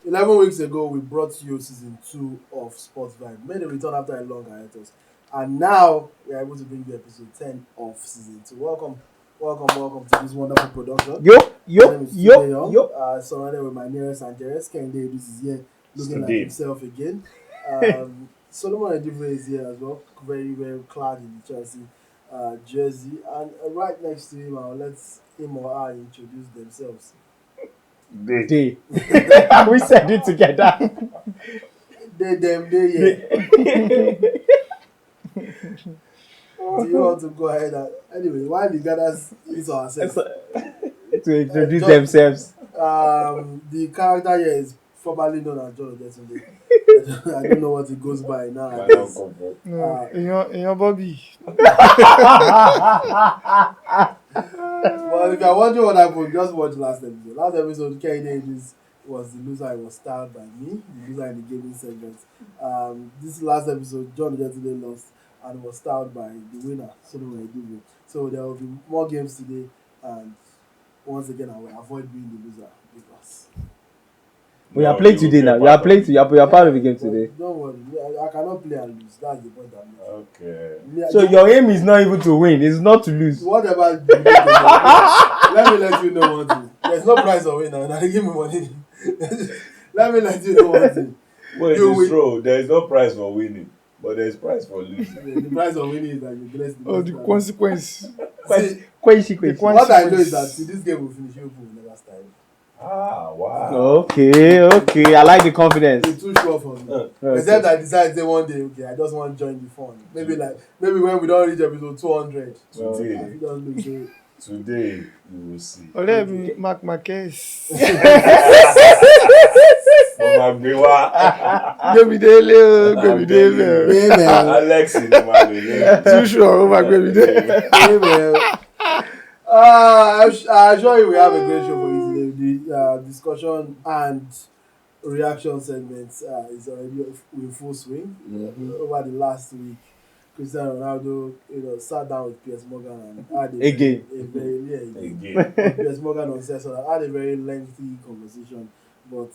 11 weeks ago, we brought you season 2 of Sports Vibe. Made a return after a long hiatus. And now we are able to bring you episode 10 of season 2. Welcome to this wonderful production. My name is Tunde Young, surrounded with my nearest and dearest. Kende, this is here looking like himself again. Solomon Edivre is here as well, very well clad in the Chelsea jersey. And right next to him, I'll let him or her introduce themselves. They. We said it together. They, yeah. Do you want to go ahead and anyway, while the gathers is ourselves to introduce themselves. The character here is formerly known as John Ojetunde. I don't know what it goes by now. In your Bobby. Well, if you're wondering what happened, just watch last episode. Last episode, Kende was the loser. I was starred by me, the loser in the gaming segment. This last episode, John Ojetunde lost and was starred by the winner, Solomon Edivre. So there will be more games today, and once again, I will avoid being the loser because we are playing today now. You are playing. You are part of the game today. Don't worry, I cannot play and lose. That's the point I'm making. Okay. So your aim is not even to win; it's not to lose. Whatever. Let me let you know one thing. There's no prize for winning. Now give me money. Let me let you know one thing. Well, it's true. There is no prize for winning, but there is prize for losing. The prize of winning is that you bless the the consequence. What I know is that this game will finish, Liverpool will never start. Wow. Okay. I like the confidence. It's too sure for me. Except I decide say one day, okay, I just want to join the fun. Maybe when we don't reach episode 200. Today you will see. Let me mark my case. Baby Dele. Alex in the Too sure, baby Dele. I'm sure we have a great show for you today. The discussion and reaction segments is already in full swing. Over the last week, Cristiano Ronaldo, sat down with Piers Morgan and had again. Piers Morgan on Cesar had a very lengthy conversation, but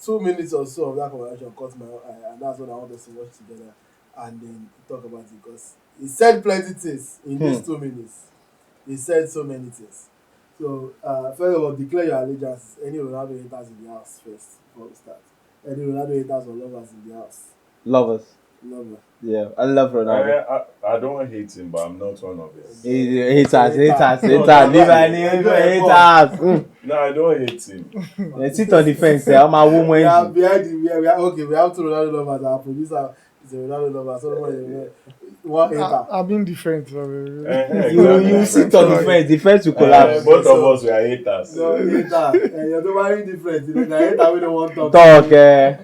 2 minutes or so of that conversation caught my eye, and that's what I want us to watch together and then talk about it because he said plenty things in these 2 minutes. He said so many things. So, first of all, declare your allegiance. Any Ronaldo haters in the house first before we start. Any Ronaldo haters or lovers in the house? Lovers. Lover. Yeah, I love Ronaldo. I don't hate him, but I'm not one of them. Haters. Leave haters. No, I don't hate him. Sit on the fence. I'm a woman. We have two Ronaldo lovers. Our producer is a Ronaldo lover. So one hater. I've been different. You sit on the fence. The fence will collapse. Both of us were haters. No, hater. You're very different. The hater we don't want to talk.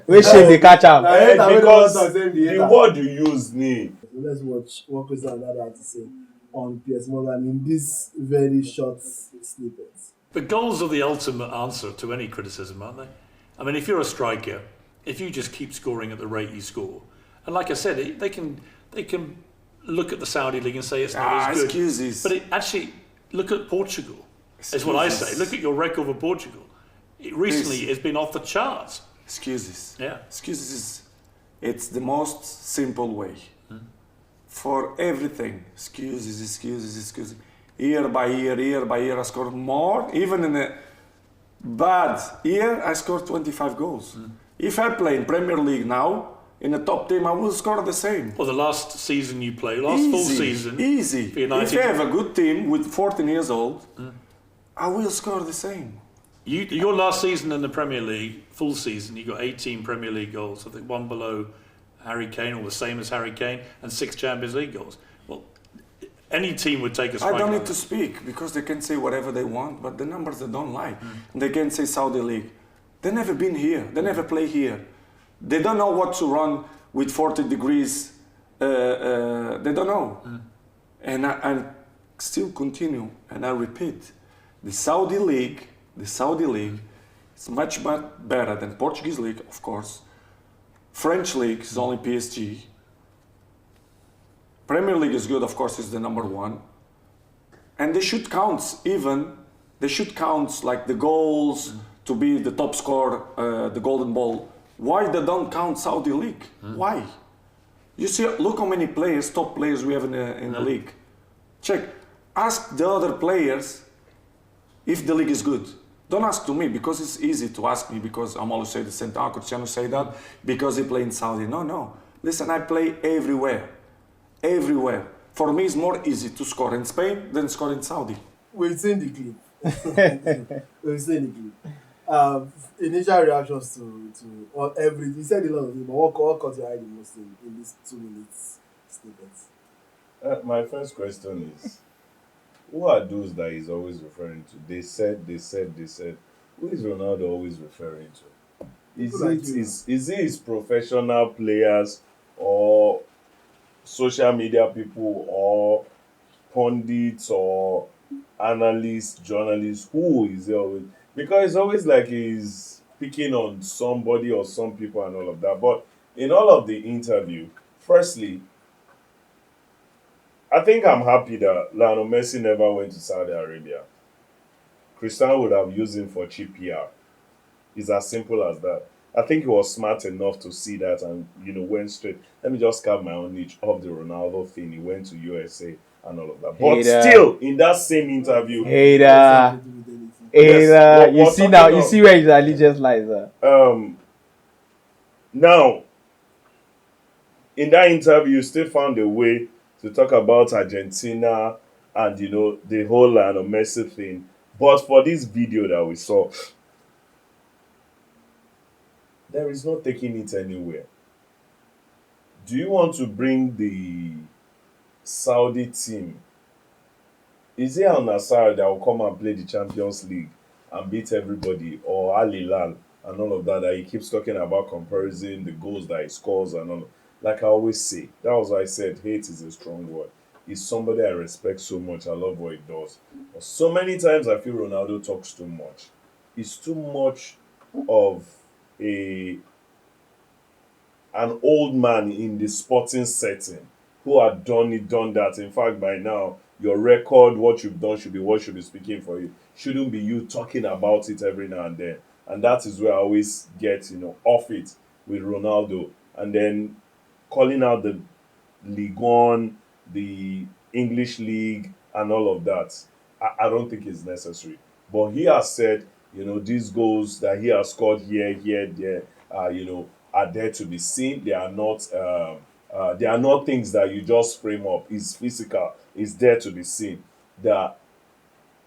We should the catch up. Because the word you use me. So let's watch what Cristiano Ronaldo had to say on Piers Morgan in this very short snippet. The goals are the ultimate answer to any criticism, aren't they? I mean, if you're a striker, if you just keep scoring at the rate you score, and like I said, they can look at the Saudi league and say it's not as good. Excuses. But actually, look at Portugal. Is what I say. Look at your record for Portugal. Recently, it's been off the charts. Excuses. Yeah. Excuses. It's the most simple way. For everything. Excuses. Year by year, I scored more. Even in a bad year, I scored 25 goals. If I play in Premier League now, in the top team, I will score the same. Well, the last season you played, full season. Easy. If I have a good team with 14 years old, I will score the same. Your last season in the Premier League, full season, you got 18 Premier League goals. I think one below Harry Kane, or the same as Harry Kane, and 6 Champions League goals. Well, any team would take a strike. I don't need to speak because they can say whatever they want, but the numbers they don't like. They can say Saudi League. They never been here. They never play here. They don't know what to run with 40 degrees. They don't know. And I still continue, and I repeat, the Saudi League is much better than Portuguese League, of course. French League is only PSG. Premier League is good, of course, is the number one. And they should count like the goals to be the top scorer, the Golden Ball. Why they don't count Saudi League? Why? You see, look how many players, top players we have in the league. Check. Ask the other players if the league is good. Don't ask to me because it's easy to ask me because I'm always say the same thing. Cristiano say that because he play in Saudi. No. Listen, I play everywhere. Everywhere. For me, it's more easy to score in Spain than score in Saudi. We've seen the clip. We've seen the clip. Initial reactions to or everything. You said a lot of it, but what caught your eye the most in this 2 minutes statement? My first question is, who are those that he's always referring to? They said. Who is Ronaldo always referring to? Is it his professional players or social media people or pundits or analysts, journalists? Who is he always? Because it's always like he's picking on somebody or some people and all of that. But in all of the interview, firstly, I think I'm happy that Lionel Messi never went to Saudi Arabia. Cristiano would have used him for cheap PR. It's as simple as that. I think he was smart enough to see that and went straight. Let me just carve my own niche off the Ronaldo thing. He went to USA and all of that. But still, in that same interview, Hater. Yes, You see now, you see where his allegiance lies. Now, in that interview, you still found a way to talk about Argentina and the whole Lionel Messi thing. But for this video that we saw, there is no taking it anywhere. Do you want to bring the Saudi team? Is it Al Nassr that will come and play the Champions League and beat everybody, or Al Hilal and all of that he keeps talking about, comparison, the goals that he scores and all? Like I always say, that was why I said hate is a strong word. He's somebody I respect so much. I love what he does. But so many times I feel Ronaldo talks too much. He's too much of an old man in the sporting setting who had done that. In fact, by now, your record, what you've done should be speaking for you. Shouldn't be you talking about it every now and then. And that is where I always get, off it with Ronaldo. And then calling out the Ligue 1, the English League, and all of that. I don't think it's necessary. But he has said, these goals that he has scored here, there, are there to be seen. They are not things that you just frame up. It's physical. It's there to be seen. That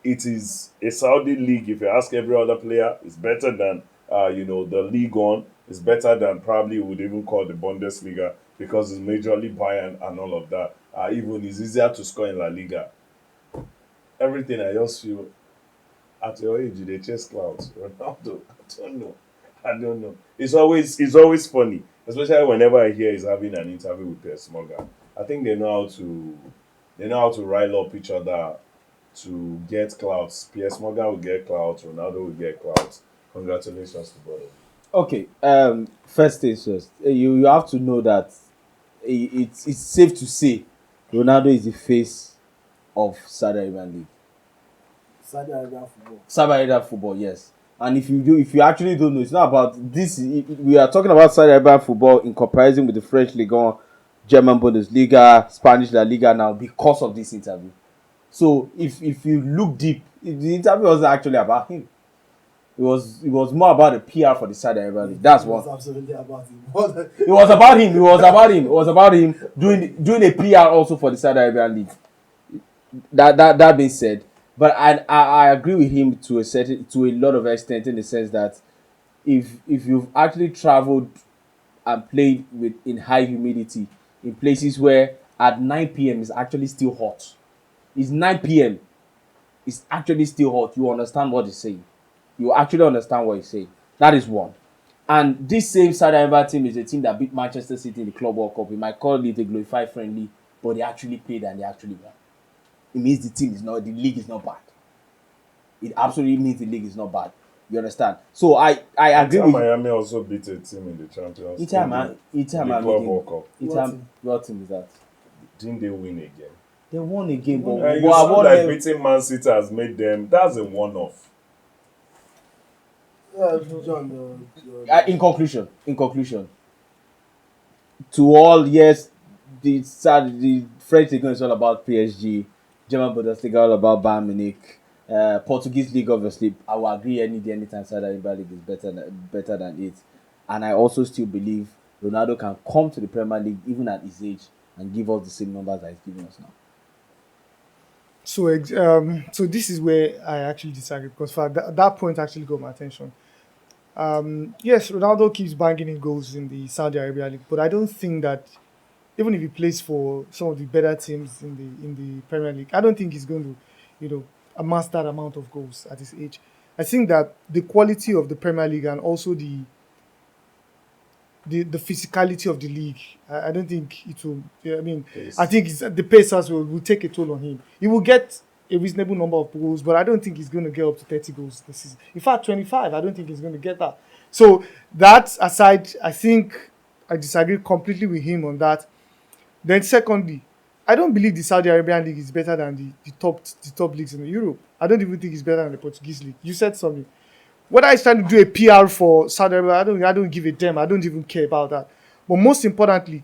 it is a Saudi league. If you ask every other player, it's better than the League One. It's better than probably would even call the Bundesliga because it's majorly Bayern and all of that. Even it's easier to score in La Liga. Everything I just feel at your age they chase clouds. Ronaldo, I don't know. It's always funny, especially whenever I hear he's having an interview with Piers Morgan. I think they know how to rile up each other to get clouds. Piers Morgan will get clouds, Ronaldo will get clouds. Congratulations to both of them. Okay. First things first. You have to know that it's safe to say Ronaldo is the face of Saudi Arabian League. Saudi Arabian football. Saudi Arabian football, yes. And if you actually don't know, it's not about this. We are talking about Saudi Arabian football in comparison with the French Ligue 1, German Bundesliga, Spanish La Liga now because of this interview. So if you look deep, the interview wasn't actually about him. It was more about the PR for the Saudi Arabian League. That's what. It was absolutely about him. It was about him doing a PR also for the Saudi Arabian League. That being said, but I agree with him to a lot of extent, in the sense that if you've actually traveled and played in high humidity in places where at 9 p.m. it's actually still hot. It's 9 p.m. It's actually still hot. You understand what he's saying. You actually understand what he's saying. That is one. And this same Saudi Arabia team is a team that beat Manchester City in the Club World Cup. We might call it a glorified friendly, but they actually played and they actually won. It means the league is not bad. It absolutely means the league is not bad. You understand? So I agree with Miami also beat a team in the Champions League. Inter Club World Cup. What team is that? Didn't they win again? They won again, but you saw like beating Man City has made them. That's a one-off. John, In conclusion, to all, yes, the French league is all about PSG, German Bundesliga all about Bayern Munich, Portuguese league obviously. I will agree any day, anytime Saudi Arabia league is better than it, and I also still believe Ronaldo can come to the Premier League even at his age and give us the same numbers that he's giving us now. So this is where I actually disagree because for that point actually got my attention. Yes, Ronaldo keeps banging in goals in the Saudi Arabia league, but I don't think that even if he plays for some of the better teams in the Premier League, I don't think he's going to, amass that amount of goals at his age. I think that the quality of the Premier League and also the physicality of the league, I don't think it will. Yeah, I mean, Pace. I think the pace as well will take a toll on him. He will get a reasonable number of goals, but I don't think he's going to get up to 30 goals this season. In fact, 25, I don't think he's going to get that. So that aside, I think I disagree completely with him on that. Then secondly, I don't believe the Saudi Arabian league is better than the top leagues in Europe. I don't even think it's better than the Portuguese league. You said something. Whether he's trying to do a PR for Saudi Arabia, I don't give a damn. I don't even care about that. But most importantly,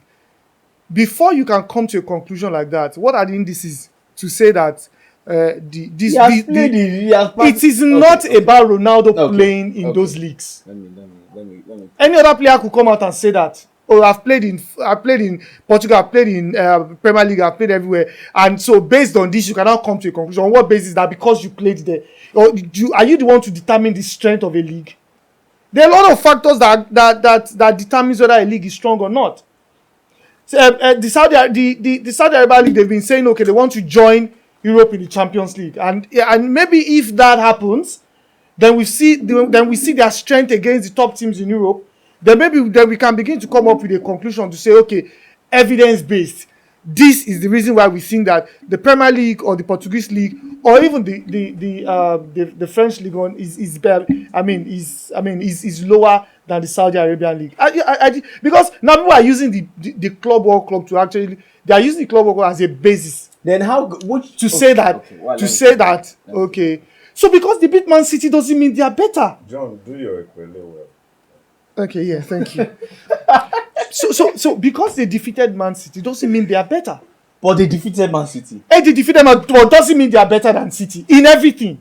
before you can come to a conclusion like that, what are the indices to say that He has played it is not about Ronaldo playing in those leagues. Let me. Any other player could come out and say that. Oh, I played in Portugal, I've played in Premier League, I've played everywhere. And so based on this, you cannot come to a conclusion. On what basis? That because you played there? Or are you the one to determine the strength of a league? There are a lot of factors that determines whether a league is strong or not. So, the Saudi Arabia League, they've been saying, okay, they want to join Europe in the Champions League. And maybe if that happens, then we see their strength against the top teams in Europe. Then we can begin to come up with a conclusion to say, okay, evidence-based. This is the reason why we think that the Premier League or the Portuguese league or even the French league one is better. Is lower than the Saudi Arabian league. Because now people are using the Club World Cup to actually they are using the Club World Cup as a basis Then say that okay. So because they beat Man City doesn't mean they are better. John, do your equally well. Okay, yeah, thank you. So because they defeated Man City doesn't mean they are better. But they defeated Man City. Hey, they defeated Man City, but doesn't mean they are better than City in everything.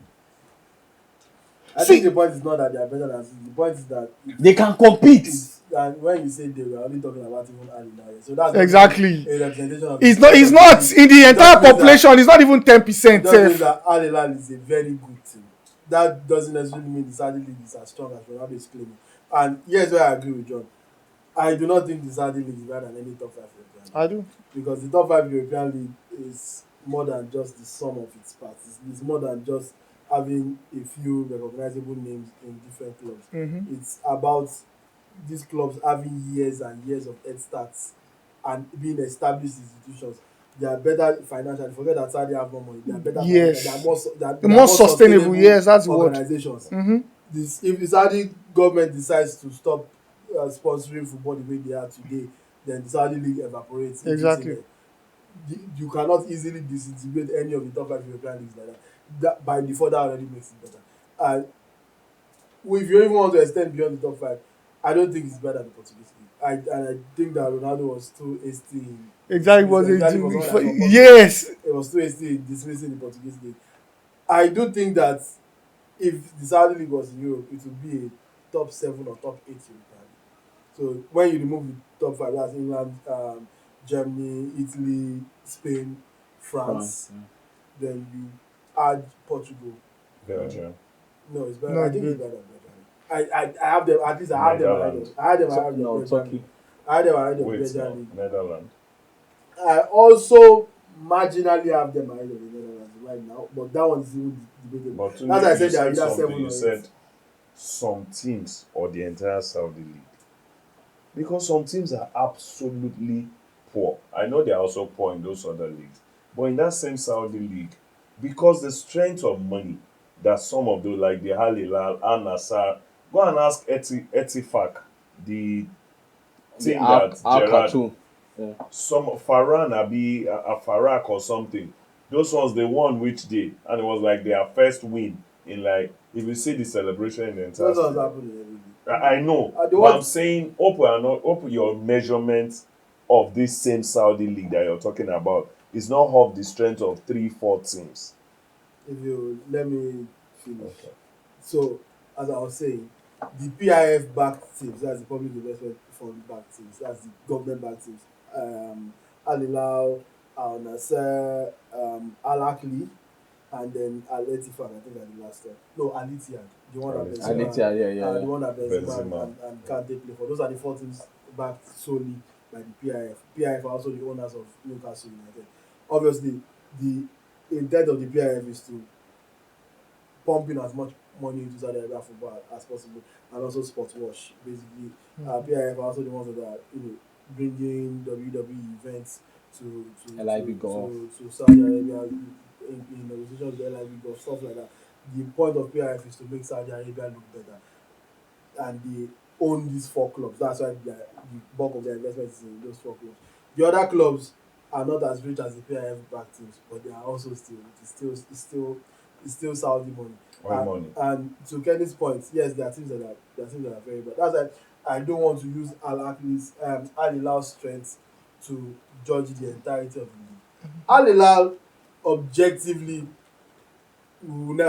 I think the point is not that they are better than City. The point is that They can compete. and when you say they were only talking about even Ali now, so that's Exactly. a representation of It's not in the entire population. It's not even 10%. That means that Al Hilal is a very good team. That doesn't necessarily mean the Saudi league is as strong as Ronaldo is claiming. And here's where I agree with John. I do not think the Saudi league is better than any top 5 European league. I do. Because the top 5 European league is more than just the sum of its parts. It's more than just having a few recognizable names in different clubs. Mm-hmm. It's about these clubs having years and years of head starts and being established institutions. They are better financially. Forget that Saudi have more money. They are better. Yes. They are More sustainable. Yes, that's what. organizations. Mm-hmm. If the Saudi government decides to stop sponsoring football the way they are today, then the Saudi league evaporates. Exactly. You cannot easily disintegrate any of the top 5 European leagues like that. That by default, that already makes it better. And if you even want to extend beyond the top 5, I don't think it's better than the Portuguese league. I think that Ronaldo was too hasty. Exactly. Yes. It was too hasty in dismissing the Portuguese league. I do think that if the Saudi league was in Europe, it would be a top 7 or top 8 European league. So when you remove the top 5, that's England, Germany, Italy, Spain, France, then you add Portugal. Belgium. No, it's better. No, I think it's it's better than Belgium. I have them. At least I have them ahead of. I have them ahead of Belgium. Turkey. I have them ahead of Wait, Belgium no, league. Netherlands. I also marginally have them ahead of the Netherlands right now, but that one is even debatable. But to That's me, why I you said they are said either something. 7 You or 8. said some teams or the entire Saudi league. Because some teams are absolutely poor. I know they are also poor in those other leagues. But in that same Saudi league, because the strength of money that some of those, like the Al Hilal, Al Nassr, go and ask Etifak, the team that Gerrard, some Farhan Abi, a Farak or something. Those ones they won which day, and it was like their first win in like if you see the celebration in the entire Those ones stadium. happen in every league. I know, The but I'm ones saying open your measurement of this same Saudi league that you're talking about is not of the strength of 3, 4 teams. if you let me finish. Okay. So, as I was saying, the PIF backed teams, that's the public investment fund backed teams, that's the government backed teams. Al Hilal, Al Nasser, Al Akli, and then Al Ettifaq, I think, at the last one. No, Al Ittihad, the one that Al-Ittihad. Benzema, Alitia, yeah, yeah, the yeah. one that Benzema Benzema. and Kante play for. Those are the four teams backed solely by the PIF. PIF are also the owners of Newcastle United. Obviously, the intent of the PIF is to pumping as much money into Saudi Arabia football as possible, and also sports wash. Basically, PIF are also the ones that are bringing WWE events LIB Golf. to Saudi Arabia in negotiations with LIB Golf, stuff like that. The point of PIF is to make Saudi Arabia look better, and they own these four clubs. That's why the bulk of their investment is in those four clubs. The other clubs are not as rich as the PIF back teams, but they are also still Saudi money. All money. And to Kenny's point, yes, there are teams that are very bad. That's why I don't want to use Al Hilal's strength to judge the entirety of the league. Al Hilal objectively I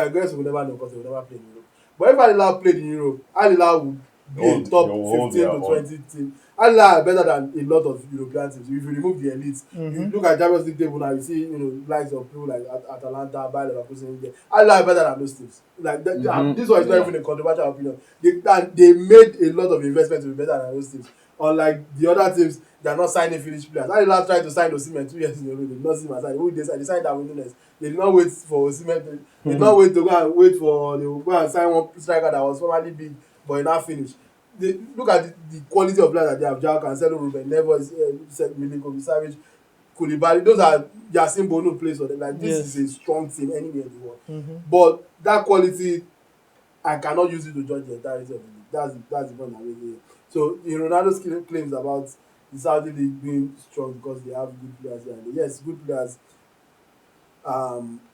guess we'll never know because they will never play in Europe. But if Al Hilal played in Europe, Al Hilal would be a They top will hold 15 their to own. 20 team. Al Hilal are better than a lot of European teams. If you remove the elites, you look at Champions League table now, you see likes of people like Atalanta, Bayer Leverkusen. Al Hilal are better than those teams. Like this one is not Yeah. even a controversial opinion. They made a lot of investment to be better than those teams. Unlike the other teams, they are not signing finished players. Al Hilal tried to sign Osimhen 2 years in a row. They did not see him as sign. Who they signed? They signed Darwin Nunes. They did not wait for Osimhen. They did not wait to go and wait for they will go and sign one striker that was formerly big but he now finish. They look at the quality of players that they have. Joao Cancelo, Ruben Neves, Milinkovic Savic, Koulibaly. Those are Yasin Bono plays for them. Like this Yes. is a strong team anywhere in the world. But that quality, I cannot use it to judge the entirety of the league. That's the point I'm making here. So the Ronaldo's claims about the Saudi league being strong because they have good players here. And yes, good players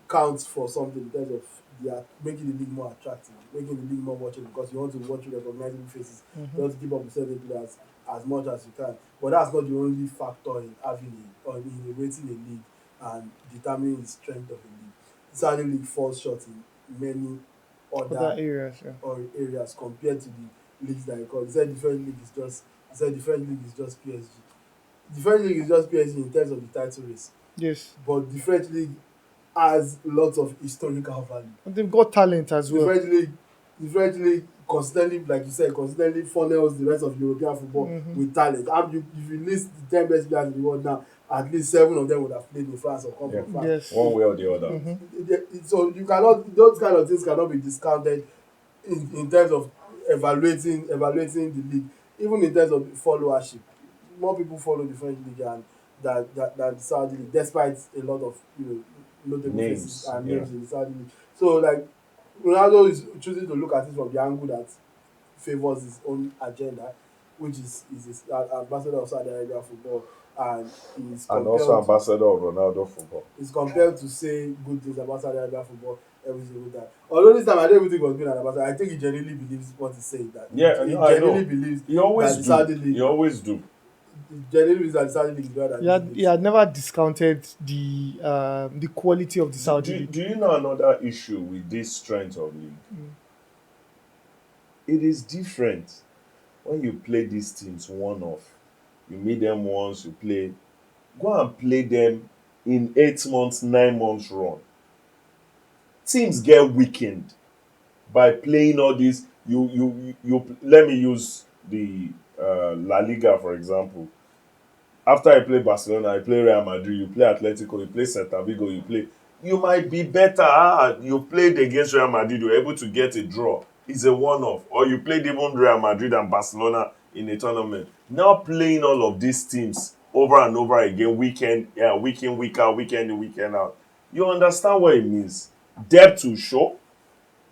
counts for something in terms of they are making the league more attractive, making the league more watchable because you want to watch recognizable faces. You want to keep up with certain players as much as you can. But that's not the only factor in having or in rating a league and determining the strength of a league. The Saudi league falls short in many Other other areas, yeah. or areas compared to the leagues that you call. Different league is just PSG. Different league is just PSG in terms of the title race. Yes. But different league has lots of historical value. And they've got talent as well. Different league constantly, like you said, constantly funnels the rest of European football with talent. And if you list the 10 best players in the world now, at least 7 of them would have played in France or come Yeah. from France. Yes. One way or the other. So you cannot, those kind of things cannot be discounted in terms of evaluating the league, even in terms of followership. More people follow the French league than the Saudi league, despite a lot of notable Names, faces and yeah. names in the Saudi league. So like Ronaldo is choosing to look at it from the angle that favors his own agenda, which is his ambassador of Saudi Arabia football, and he's And also ambassador of Ronaldo football. is compelled to say good things about Saudi Arabia football every single time. Although this time I don't even think he was being an ambassador. I think he genuinely believes what he's saying. That Yeah, he no, I genuinely know. believes You always that the Saudi do. league, You always do. he genuinely believes that the Saudi league is better He than had, this he league. had never discounted the quality of the Saudi Do, league. do you know another issue with this strength of league? It is different when you play these teams one off. You meet them once, you play. Go and play them in 8 months, 9 months run. Teams get weakened by playing all these. You let me use the La Liga for example. After you play Barcelona, you play Real Madrid, you play Atletico, you play Celta Vigo, you might be better. You played against Real Madrid, you were able to get a draw. It's a one-off. Or you played even Real Madrid and Barcelona in a tournament. Now playing all of these teams over and over again, week in, week out, weekend in, weekend out. You understand what it means. Depth will show.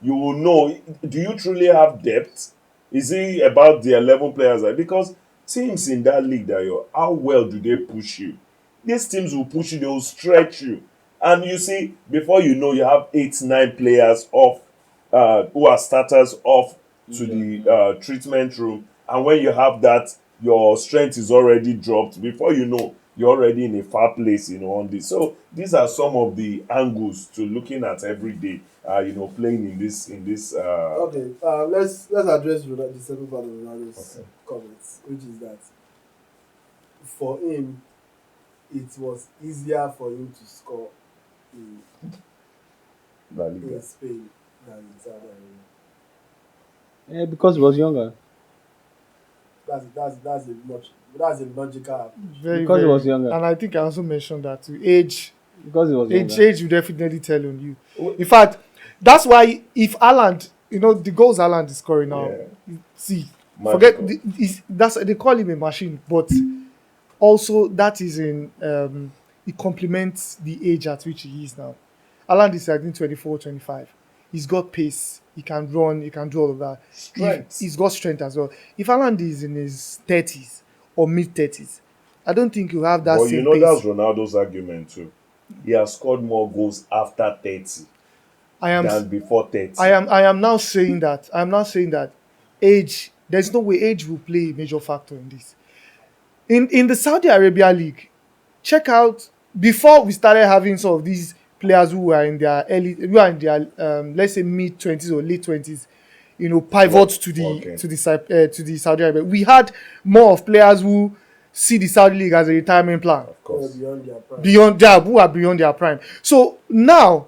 You will know, do you truly have depth? Is it about the 11 players? Because teams in that league that you're, how well do they push you? These teams will push you, they will stretch you. And you see, before you know, you have 8, 9 players off who are starters off to the treatment room, and when you have that, your strength is already dropped. Before you know, you're already in a far place, on this. So these are some of the angles to looking at every day, playing in this. Okay, let's address the second part of Ronaldo's Okay. comments, which is that for him it was easier for him to score in, La Liga. in Spain than in Saudi Arabia. Yeah, because he was younger. That's a logical. Very, Because he very. was younger. And I think I also mentioned that too. Age, Because he was age, younger. age will definitely tell on you. In fact, that's why if Haaland, the goals Haaland is scoring now, Yeah. see, Magical. forget that's they call him a machine, but also that is it complements the age at which he is now. Haaland is I think 24, 25. He's got pace, he can run, he can do all of that. Strength. He's got strength as well. If Haaland is in his 30s or mid 30s, I don't think he'll have that But same that's pace. Ronaldo's argument too. He has scored more goals after 30 I am than before 30. I am now saying that age, there's no way age will play a major factor in this. In the Saudi Arabia League, check out before we started having some of these players who are in their let's say mid 20s or late 20s, pivot to the Okay. to the Saudi Arabia. We had more of players who see the Saudi League as a retirement plan Of course. Beyond their prime. who are beyond their prime. So now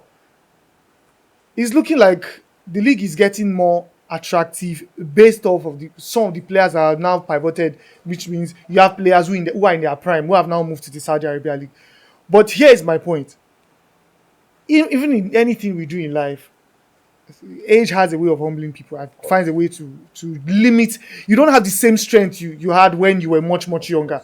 it's looking like the league is getting more attractive based off of some of the players are now pivoted, which means you have players who are in their prime who have now moved to the Saudi Arabia League. But here is my point. Even in anything we do in life, age has a way of humbling people and finds a way to limit. You don't have the same strength you had when you were much, much younger.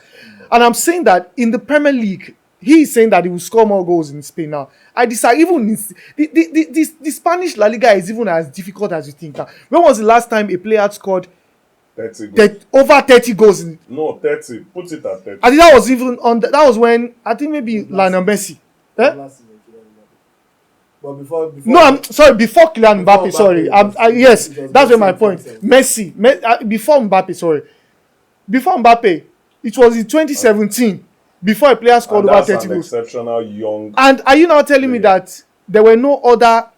And I'm saying that in the Premier League, he is saying that he will score more goals in Spain now. I decide even the Spanish La Liga is even as difficult as you think. Now, when was the last time a player had scored 30 goals. over 30 goals? No, 30. Put it at 30. I think that was even that was when I think maybe Lionel Messi. Eh? Last season, but before No, I'm sorry. Before Kylian Before Mbappe, sorry. Mbappe, Yes, it was that's where my Messi point. 2017. Messi, before Mbappe, sorry. Before Mbappe, it was in 2017 before a player scored And over that's 30 an goals. exceptional young. And are you now telling me player. that there were no other,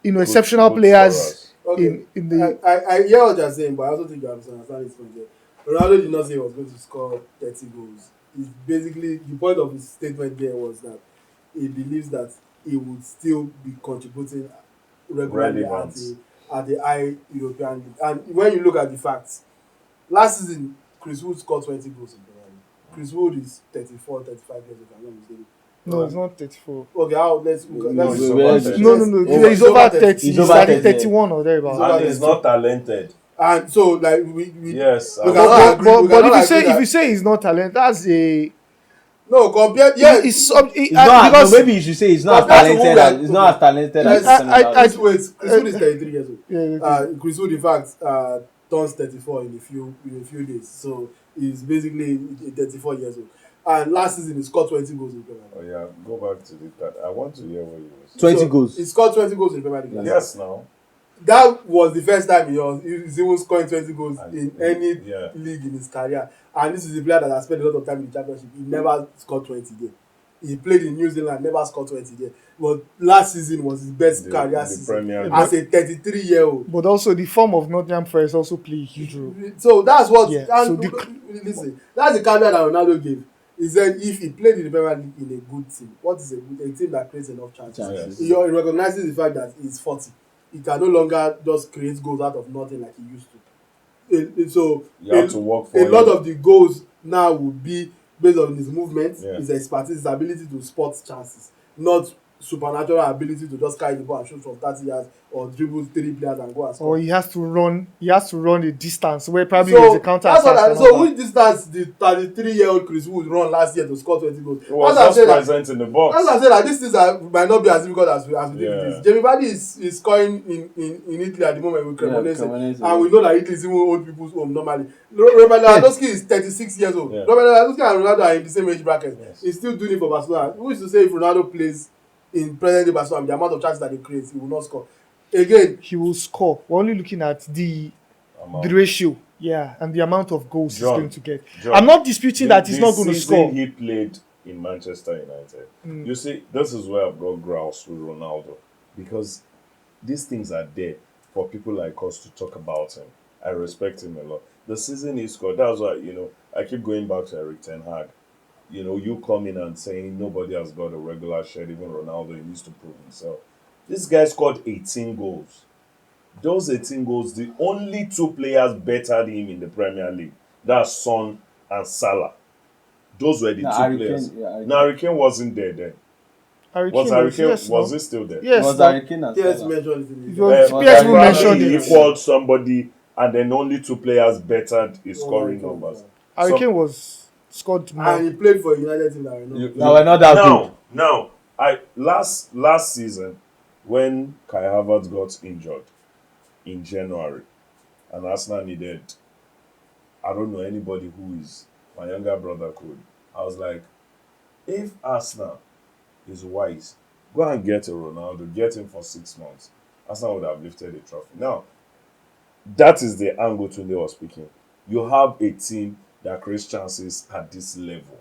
exceptional good players Okay, in the? I hear what you're saying, but I also think you understand his point there. Ronaldo did not say he was going to score 30 goals. It's basically the point of his statement there was that he believes that he would still be contributing regularly Relevant. at the high European league. And when you look at the facts, last season Chris Wood scored 20 goals in Premier League. Chris Wood is 34, 35 years old. I'm not mistaken. No, it's not 34. Okay, let's No, it's let's over 30. No. He's over 30. He's He's over like 30. 31 or thereabouts. over And he's not talented. And so like we Yes. we I- cannot agree. We But cannot if agree that- you say he's not talented, that's a no compare yeah it's It's not. because No, maybe you should say he's not as Compared to who talented. we As, are- he's not as talented as I- Chris Wood is 33 years old. yeah, Chris Wood in fact turns 34 in a few days, so he's basically 34 years old. And last season he scored 20 goals in Premier League. Oh yeah, go back to the card. I want to hear what you was. 20 So, goals. He scored 20 goals in Premier League. last Yes, now. That was the first time he's even scoring 20 goals in any Yeah. league in his career. And this is a player that has spent a lot of time in the championship. He never scored 20 there. He played in New Zealand, never scored 20 there. But last season was his best The- career the season Premier League. as a 33-year-old. but also the form of Nottingham Forest also play a huge role. So that's what. Yeah, And so listen, that's the caveat that Ronaldo gave. He said if he played in the Premier League in a good team, what is a team that creates enough chances? Chances. He recognizes the fact that he's 40. He can no longer just create goals out of nothing like he used to. So You have to work for a lot it. of the goals now will be based on his movement, Yeah. his expertise, his ability to spot chances, not supernatural ability to just carry the ball and shoot from 30 yards or dribble 3 players and go and score. Or he has to run a distance where probably there's a counter that's what attack. so which distance did 33-year-old Chris Wood run last year to score 20 goals? He was That's why I just say that- present in the box. That's why I say that these things might not be as difficult as we think Yeah. it is. Jamie Vardy is scoring in Italy at the moment with Cremonese, Cremonese, and we know that Italy is even old people's home normally. Robert Lewandowski is 36 years old. Yeah. Robert Lewandowski and Ronaldo are in the same age bracket. Yes. He's still doing it for Barcelona. Who is to say if Ronaldo plays in present day Barcelona, the amount of chances that they create, he will not score. Again, he will score. We're only looking at the Amount. ratio, yeah, and the amount of goals he's John, going to get. John, I'm not disputing that he's the not going to season score. he played in Manchester United. You see, this is where I've got grouse with Ronaldo because these things are there for people like us to talk about him. I respect him a lot. The season he scored, that's why, I keep going back to Eric Ten Hag. You come in and saying nobody has got a regular share, even Ronaldo, he needs to prove himself. This guy scored 18 goals. Those 18 goals, the only two players bettered him in the Premier League. That's Son and Salah. Those were the No, two Harry players. Kane, yeah, Harry Now, Harry Kane wasn't there then. Harry Was Kane Harry was, Kane, yes, was no? he still there? Yes, was no? Harry Kane and yes, Salah. mentioned it in It the was, Was PS Harry even Kane- mentioned He it. equaled somebody, and then only two players bettered his scoring numbers. Harry So- Kane was scored more. And he played for a United team that I know. No, we're not that good. Now, last season when Kai Havertz got injured in January, and Arsenal needed, I don't know anybody who is my younger brother could. I was like, if Arsenal is wise, go and get a Ronaldo, get him for 6 months. Arsenal would have lifted the trophy. Now, that is the angle Tunde was speaking. You have a team that creates chances at this level.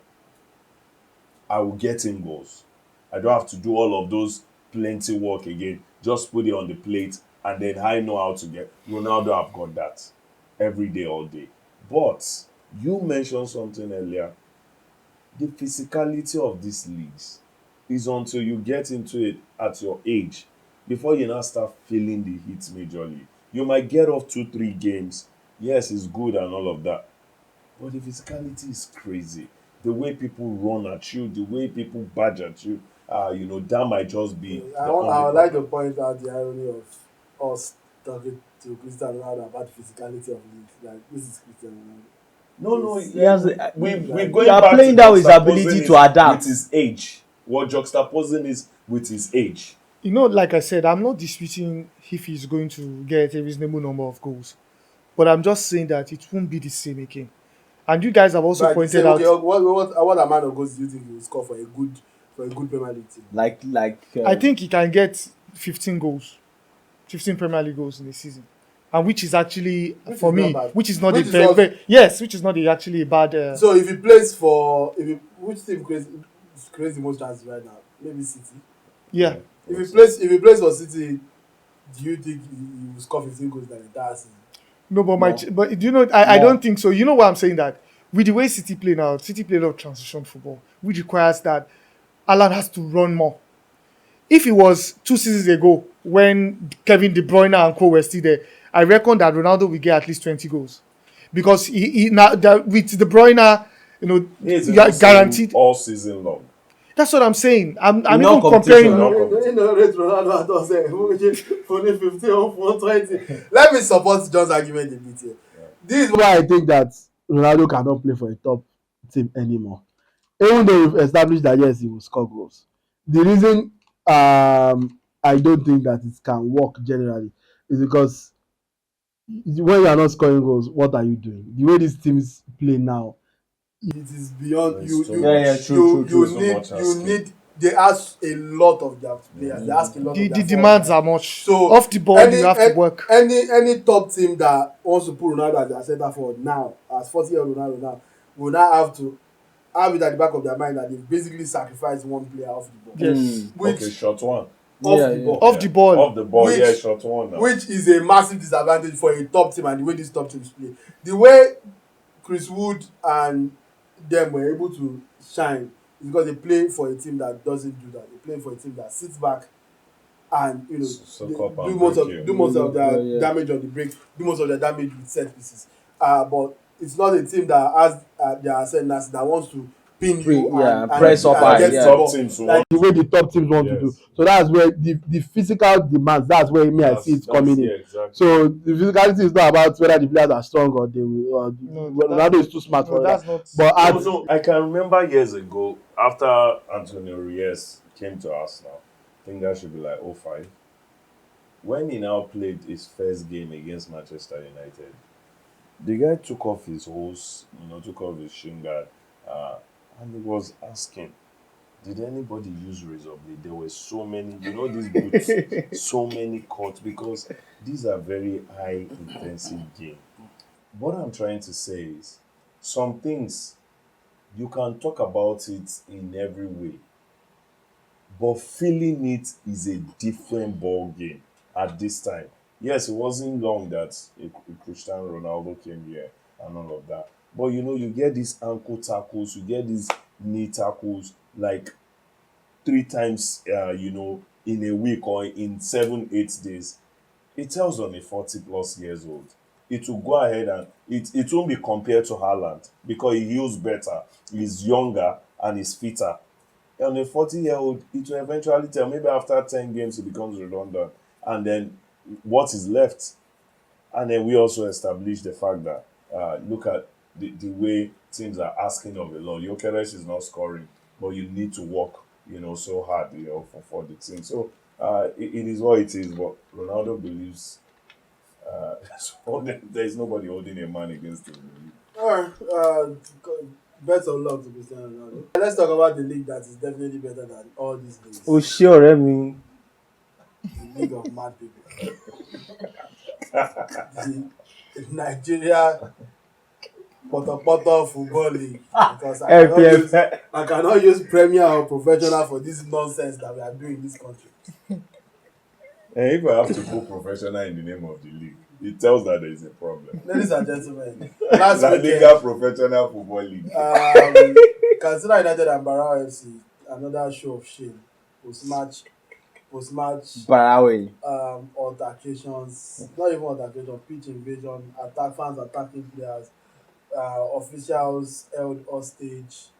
I will get him goals. I don't have to do all of those plenty work again. Just put it on the plate, and then I know how to get. Ronaldo, I've got that every day, all day. But you mentioned something earlier. The physicality of these leagues is until you get into it at your age before you now start feeling the heat majorly. You might get off 2-3 games. Yes, it's good and all of that. But the physicality is crazy. The way people run at you, the way people badge at you, that might just be. I would like to point out the irony of us talking to Cristiano Ronaldo about the physicality of league. Like, this is Cristiano Ronaldo. No, Yes. He has, we're you going are back playing to down his juxtaposing ability it to adapt. with his age. What juxtaposing is with his age. You know, like I said, I'm not disputing if he's going to get a reasonable number of goals, but I'm just saying that it won't be the same again. And you guys have also But you pointed say, out. okay, what amount of goals do you think he will score for a good Premier League team? Like I think he can get 15 goals, 15 Premier League goals in a season, and which is actually Which for is me, not bad. which is not Which a is very, also- very yes, which is not actually a bad. So if he plays for which team creates the most chances right now? Maybe City. yeah. If he plays for City, do you think he will score 15 goals like the entire season? No, but No. but you know, I No. don't think so. You know why I'm saying that? With the way City play now, City play a lot of transition football, which requires that Alan has to run more. If it was 2 seasons ago when Kevin De Bruyne and Co were still there, I reckon that Ronaldo will get at least 20 goals because he now that with De Bruyne, He's you are guaranteed. all season long. That's what I'm saying. I'm even non-competition, comparing. no? You know, rate Ronaldo at all, say, only 15 or 420. Let me support John's argument a bit here. This is why I think that Ronaldo cannot play for a top team anymore. Even though we've established that yes, he will score goals. The reason I don't think that it can work generally is because when you are not scoring goals, what are you doing? The way these teams play now, it is beyond It's you. too You much. Yeah, true, you Too need much you asking. need. They ask a lot of their players. They ask a lot The of their demands forwards. are much. So Off the ball, you have to work. Any top team that wants to put Ronaldo as their centre forward now, as 40-year-old Ronaldo now, will now have to have it at the back of their mind that they've basically sacrificed one player off the ball. Yes. Which Okay, shot one. off Yeah, the yeah. ball. Off the ball. Off the ball, Which- yeah, shot one now. Which is a massive disadvantage for a top team and the way these top teams play. The way Chris Wood and them were able to shine is because they play for a team that doesn't do that. They play for a team that sits back and Soak they up and do most break of you. do most of their Yeah. damage on the break, do most of their damage with set pieces. But it's not a team that has their ascendance that wants to pin you and press up and high, get yeah. the Top ball. teams Like the way the top teams want to Yes. do. So that's where the physical demands. That's where I see it coming in. Yeah, exactly. So the physicality is not about whether the players are strong or they will. No, Ronaldo is too smart for that. that's not. But No, I can remember years ago after Antonio Reyes came to Arsenal. I think that should be like 05. When he now played his first game against Manchester United, the guy took off his hose, took off his shin guard, and he was asking, Did anybody use razor blade? There were so many, these boots, so many cuts because these are very high intensive games. What I'm trying to say is some things you can talk about it in every way, but feeling it is a different ball game at this time. Yes, it wasn't long that a Cristiano Ronaldo came here and all of that. But you get these ankle tackles, you get these knee tackles like three times, in a week or in 7, 8 days. It tells on a 40 plus years old. It will go ahead and it won't be compared to Haaland because he heals better, he's younger, and he's fitter. On a 40-year-old, it will eventually tell. Maybe after 10 games, he becomes redundant. And then what is left? And then we also establish the fact that look at the way teams are asking of a lot. Jokeres is not scoring, but you need to work, so hard, for the team. So it is what it is. But Ronaldo believes so there is nobody holding a man against him. All right. Best of luck to Cristiano Ronaldo. Let's talk about the league that is definitely better than all these leagues. Oh, sure, Remy. The league of mad people. The Nigeria Poto Football League. Because I cannot use Premier or Professional for this nonsense that we are doing in this country. And if I have to put professional in the name of the league, it tells that there is a problem. Ladies and gentlemen, last La weekend, Liga Professional Football League. Katsina United and Barao FC, another show of shame. Post-match Barawe. altercations, not even altercation, pitch invasion, fans attacking players, officials held hostage,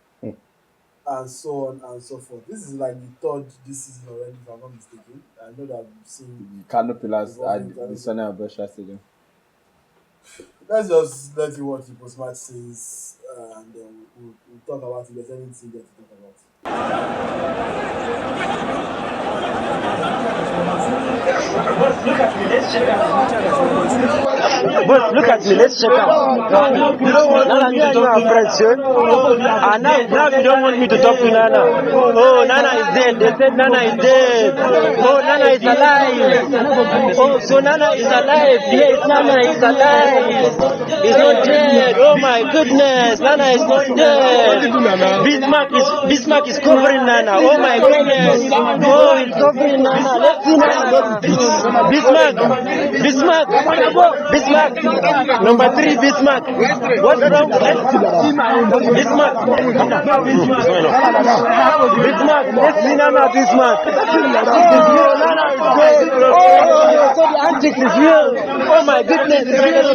and so on and so forth. This is like the third this season already, if I'm not mistaken. I know that we've seen. Kano Pillars at the Sunny Abesha Stadium. Let's just let you watch the post-match scenes, and then we'll talk about it. There's anything there to talk about. But look at me, let's check out. You don't want me to talk to friends, sir? And now you don't want me to talk to Nana. Oh, Nana is dead. They said Nana is dead. Oh, Nana is alive. Oh, so Nana is alive. Yes, Nana is alive. He's not dead. Oh my goodness, Nana is not dead. Bismarck is covering Nana. Oh my goodness. Oh, he's covering Nana. Let's see Nana. Bismarck. Number 3, Bismarck. What's wrong? Bismarck. Let's see Nana Bismarck. Oh, Nana is dead. Oh, so the antics is real. Oh my goodness, it's real.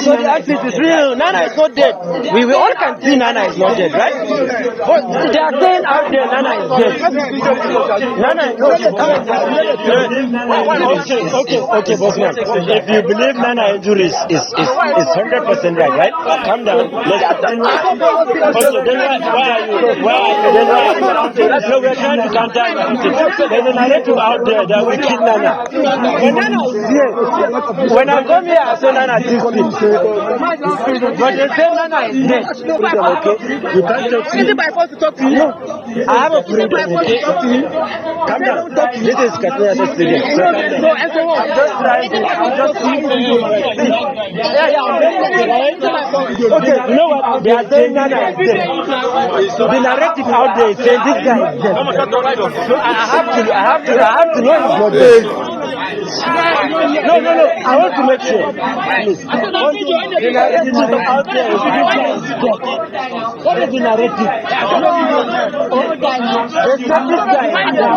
So the antics is real. Nana is not dead. We all can see Nana is not dead, right? But they are saying out there Nana is dead. Nana is not dead. Okay, bossman. If you believe Nana injury is 100% right? Calm down. Let's okay, then why are you? No, we're trying to counter. There's a narrative out there that we kill Nana. When Nana is here, when I come here, I say Nana is dead. But they say Nana is dead. Okay? You can't talk to me. Is it by force to talk to you? No. I have a freedom, okay? Calm down. This is Katina Stadium. I'm just trying to. Okay, you know what? They are saying Nana is dead. The narrative out there is saying this guy is dead. I have to know he's not dead. No. I want to make sure. Please. The narrative out there is this guy is dead. What is the narrative? They said this guy is dead.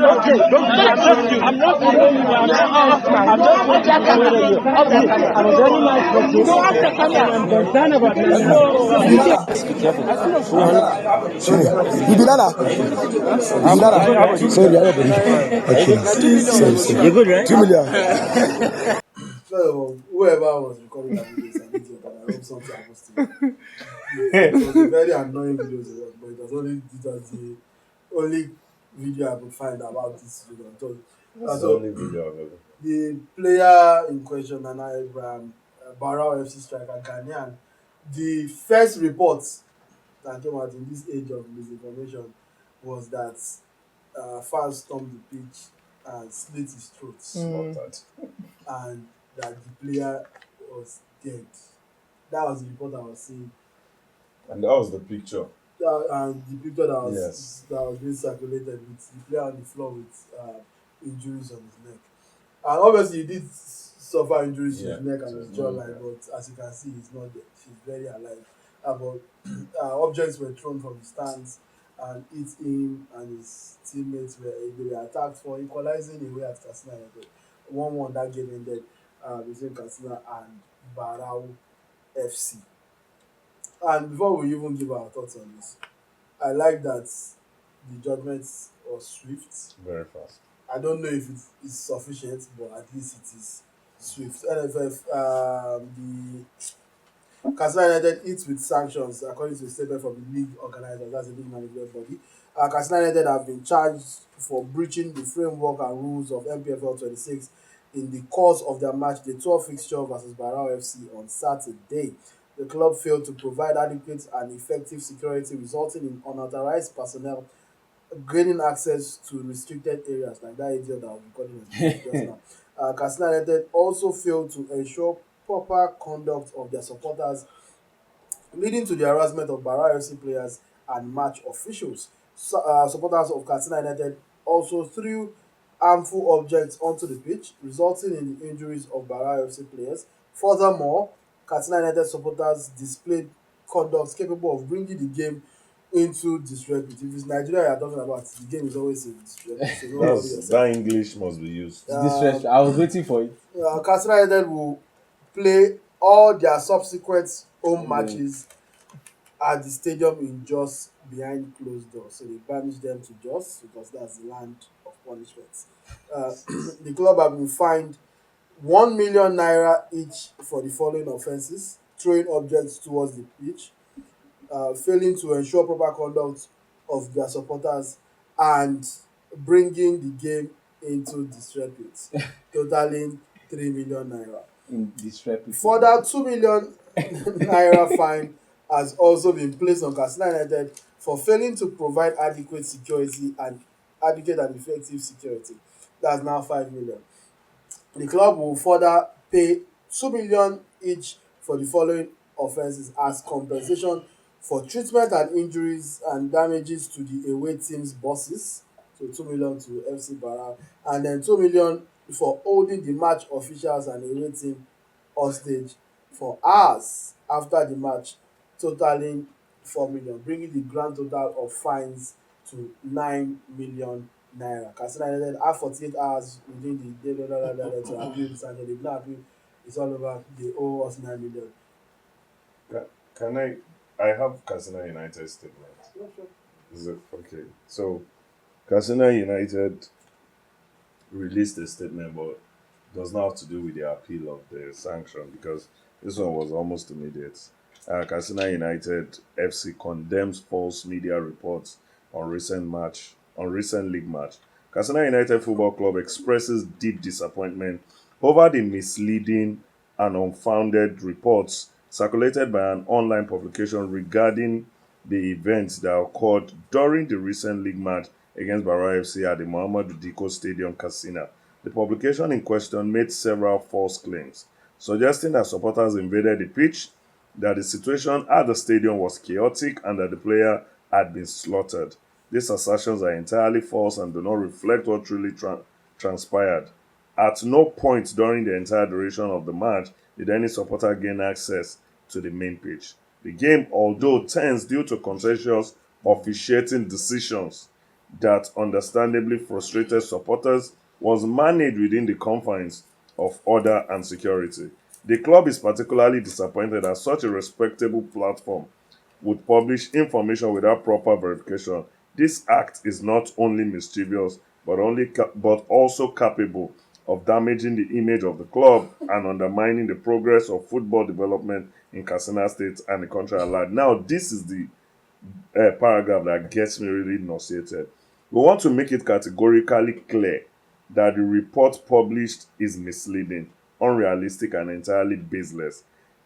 Okay, I'm not following you. I'm just following you. I'm a very nice person. I'm concerned about You be Nana? Sorry, okay. You're good, right? 2 million. So whoever was recording that video, I hope something happens to you. It was a very annoying video to watch, but it was the only video I could find about this video. That's the only video I've ever. The player in question, Nana Abraham, Barao FC striker, Ghanaian. The first report that came out in this age of misinformation was that fans stormed the pitch and slit his throat, Slaughtered. and that the player was dead. That was the report I was seeing. And that was the picture. And the picture Yes. that was being circulated with the player on the floor with injuries on his neck. And obviously, he did suffer injuries to Yeah. his neck and To his his neck, jawline, yeah. but as you can see, he's not dead. He's very alive. But objects were thrown from the stands and hit him and his teammates they were attacked for equalizing away at Katsina United. 1-1 that game ended between Katsina and Barau FC. And before we even give our thoughts on this, I like that the judgment was swift. Very fast. I don't know if it is sufficient, but at least it is swift. NFF, the Katsina United hit with sanctions according to a statement from the league organizers, that's the league management body. Katsina United have been charged for breaching the framework and rules of NPFL 26 in the course of their match, the 12 fixture versus Barao FC on Saturday. The club failed to provide adequate and effective security, resulting in unauthorized personnel gaining access to restricted areas like that idiot that was recording on the just now. Katsina United also failed to ensure proper conduct of their supporters, leading to the harassment of Bara FC players and match officials. Supporters of Katsina United also threw harmful objects onto the pitch, resulting in the injuries of Bara FC players. Furthermore, Katsina United supporters displayed conduct capable of bringing the game into disrepute. If it's Nigeria you're talking about, the game is always in disrepute. So don't worry yourself. That English must be used. Disrespect. I was waiting for it. Katsina United will play all their subsequent home matches at the stadium in Jos behind closed doors. So they banished them to Jos because that's the land of punishment. The club have been fined 1 million naira each for the following offences: throwing objects towards the pitch, failing to ensure proper conduct of their supporters, and bringing the game into disrepute, totaling 3 million naira. In disrepute. Further 2 million naira fine has also been placed on Katsina United for failing to provide adequate and effective security. That's now 5 million. The club will further pay 2 million each for the following offences as compensation for treatment and injuries and damages to the away team's buses. So 2 million to FC Bara, and then 2 million for holding the match officials and away team hostage for hours after the match, totaling 4 million, bringing the grand total of fines to 9 million naira. Katsina United have 48 hours within the day to appeal this, and they've not appealed. It's all over. They owe us 9 million. Can I have Katsina United statement? Sure, sure. Is it okay? So Katsina United released a statement, but does not have to do with the appeal of the sanction because this one was almost immediate. Katsina United FC condemns false media reports on recent league match. Katsina United Football Club expresses deep disappointment over the misleading and unfounded reports circulated by an online publication regarding the events that occurred during the recent league match against Bara FC at the Muhammadu Diko Stadium, Katsina. The publication in question made several false claims, suggesting that supporters invaded the pitch, that the situation at the stadium was chaotic, and that the player had been slaughtered. These assertions are entirely false and do not reflect what truly transpired. At no point during the entire duration of the match did any supporter gain access to the main pitch. The game, although tense due to contentious officiating decisions that understandably frustrated supporters, was managed within the confines of order and security. The club is particularly disappointed that such a respectable platform would publish information without proper verification. This act is not only mischievous but also capable of damaging the image of the club and undermining the progress of football development in Katsina State and the country at large. Now, this is the paragraph that gets me really nauseated. We want to make it categorically clear that the report published is misleading, unrealistic, and entirely baseless.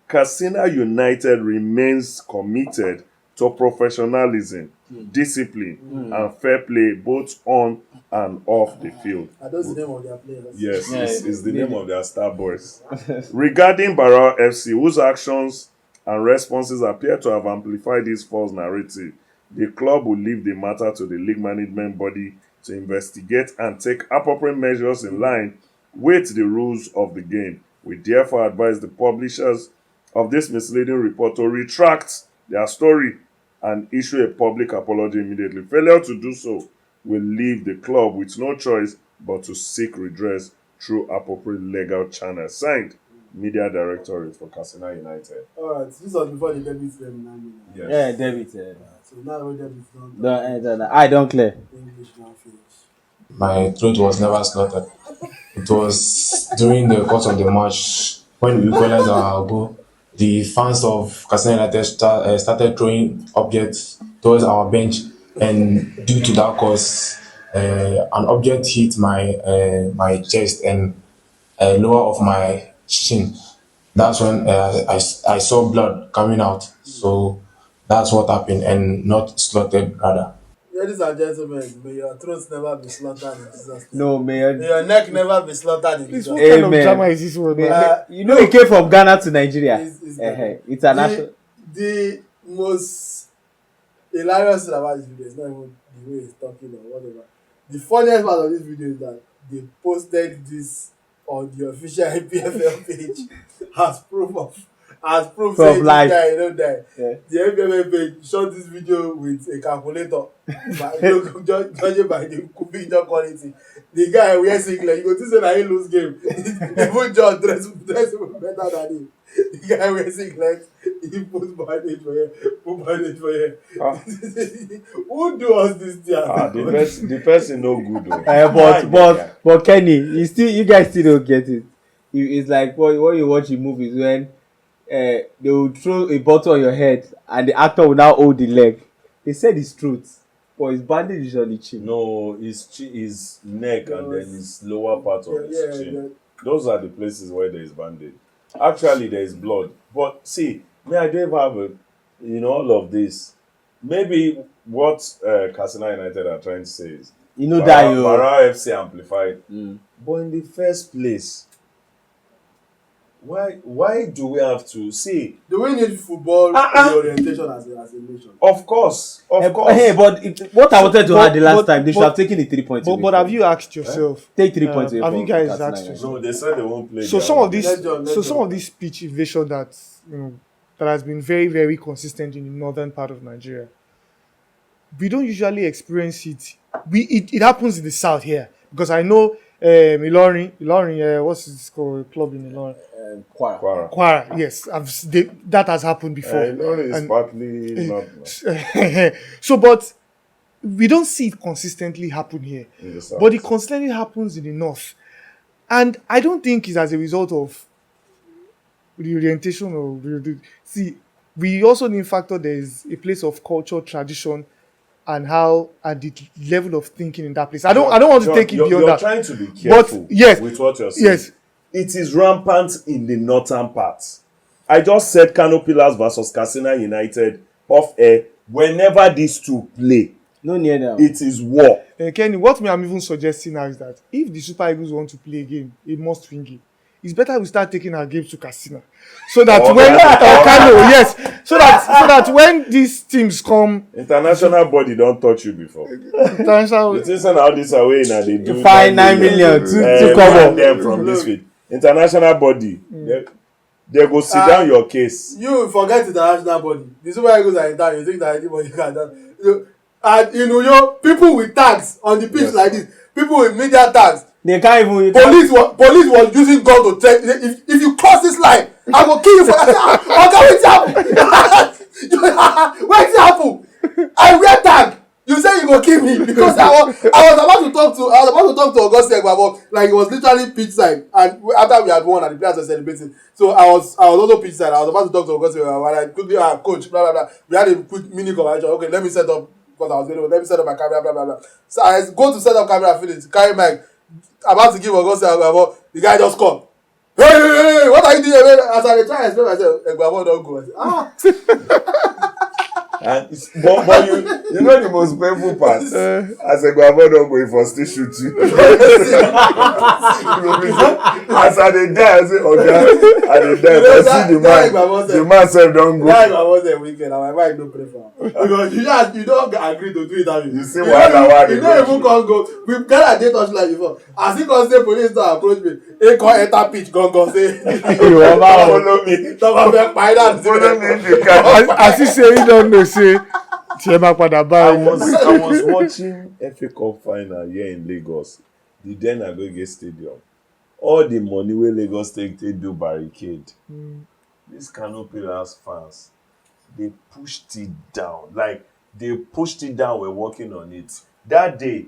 Katsina United remains committed to professionalism, discipline, and fair play both on and off the field. Are those the name of their players? Yes, Yeah, it's the name of their star boys. Regarding Barra FC, whose actions and responses appear to have amplified this false narrative, the club will leave the matter to the league management body to investigate and take appropriate measures in line with the rules of the game. We therefore advise the publishers of this misleading report to retract their story and issue a public apology immediately. Failure to do so will leave the club with no choice but to seek redress through appropriate legal channels. Signed, Media Directorate for Katsina United. Alright, this was before the debit them. Yes. Yeah, David. So now when debit done, I don't clear. English now finish. My throat was never slaughtered. It was during the course of the match when we equalized our goal. The fans of Katsina United started throwing objects towards our bench, and due to that cause, an object hit my chest and lower of my chin. That's when I saw blood coming out. So that's what happened, and not slaughtered rather. Ladies and gentlemen, may your throats never be slaughtered in Jesus' name. No, May man. your neck never be slaughtered in Please, Jesus' what name. kind of Amen. drama is this one, man? You know, he came from Ghana to Nigeria. It's International. The most hilarious thing about this video is not even the way he's talking or whatever. The funniest part of this video is that they posted this on the official NPFL page as proof From saying this life. guy don't die. Yeah. The NPFL page shot this video with a calculator. Judging by the video quality, the guy wears singlet. You go to say that he lose game. Even John dress better than him. The guy wears singlet. He put bandage for here. Who do us this thing? The person no good though. But Kenny, you guys still don't get it. It's like when you watch in movies when they will throw a bottle on your head and the actor will now hold the leg. They said it's truth, but his bandage is on the chin. No, his neck and then his lower part of his chin. Those are the places where there is bandage. Actually, there is blood. But see, I don't have all of this. Maybe what Katsina United are trying to say is Barra FC amplified. But in the first place, why do we have to see? Do we need football orientation as a nation? Of course. Hey, but what I wanted to add the last time, they should have taken the 3 points. But have you asked yourself? Take 3 points. Have you guys asked yourself? No, they said they won't play. So some of this speech evasion that that has been very, very consistent in the northern part of Nigeria, we don't usually experience it. It happens in the south here because I know Ilorin, what's this called? Club in Ilorin. Kwara, yes, that has happened before. Ilorin is partly not. So, but we don't see it consistently happen here. In the south. But it constantly happens in the north, and I don't think it's as a result of the orientation of see. We also need to factor there is a place of culture, tradition, and the level of thinking in that place. I don't want to take it beyond that. You're trying to be careful with what you're saying. Yes. It is rampant in the northern part. I just said Kano Pillars versus Katsina United off air. Whenever these two play, No near now. it is war. Kenny, what I'm even suggesting now is that if the Super Eagles want to play a game, a must-win game, it's better we start taking our games to Katsina, so that so that when these teams come, International body don't touch you before. international, The things how this away now they do. Fine 9 million to cover them from this field. International body, they go sit down your case. You forget international body. The Super Eagles are in town. You think that anybody can done. And people with tags on the pitch like this, people with media tags. They can't even. Police was using gun to tell if you cross this line, I will kill you for that. What's happen? I wear tag. You say you go kill me because I was about to talk to Augustine about like it was literally pitch side, and after we had won and the players were celebrating, so I was also pitch side. I was about to talk to Augustine about like quickly coach blah blah blah. We had a quick mini conversation. Okay, let me set up because I was very well. Let me set up my camera blah blah blah. So I go to set up camera, finish carry mic. About to give Augustine about the guy just come. Hey, what are you doing? As I try to explain myself, Egbamo don't go. I say, And but you know the most painful part. As a guava don't go for still shoot you. As I dey die, I say, okay, I dey die. I see the man self don't go. That I was a weekend, and my wife don't pray for him. Because you don't agree to do it that way. You see why you don't even come go. We've got a date touch like before. As he come say police don't approach me, he come enter pitch, go say, follow me. Talk about spider. Follow me if you can. As he say, he don't know, say, Tiema Pada I Bye. was watching FA Cup final here in Lagos. The then Agege Stadium. All the money where Lagos take do barricade. These Canopy Pillars fans, they pushed it down. Like they pushed it down. We're working on it. That day,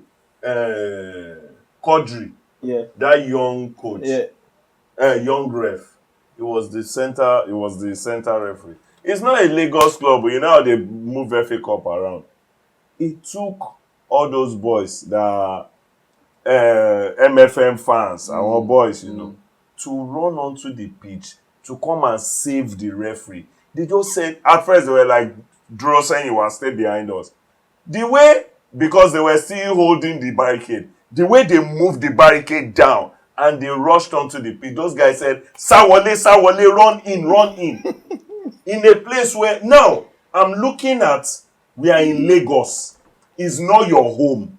Quadri, that young coach, young ref, it was the center referee. It's not a Lagos club, but you know how they move FA Cup around. It took all those boys that MFM fans, our boys, you know, to run onto the pitch to come and save the referee. They just said, at first they were like, draw saying you will stay behind us. The way, because they were still holding the barricade, the way they moved the barricade down and they rushed onto the pitch, those guys said, Sawole, run in. In a place where, now, I'm looking at, we are in Lagos. It's not your home.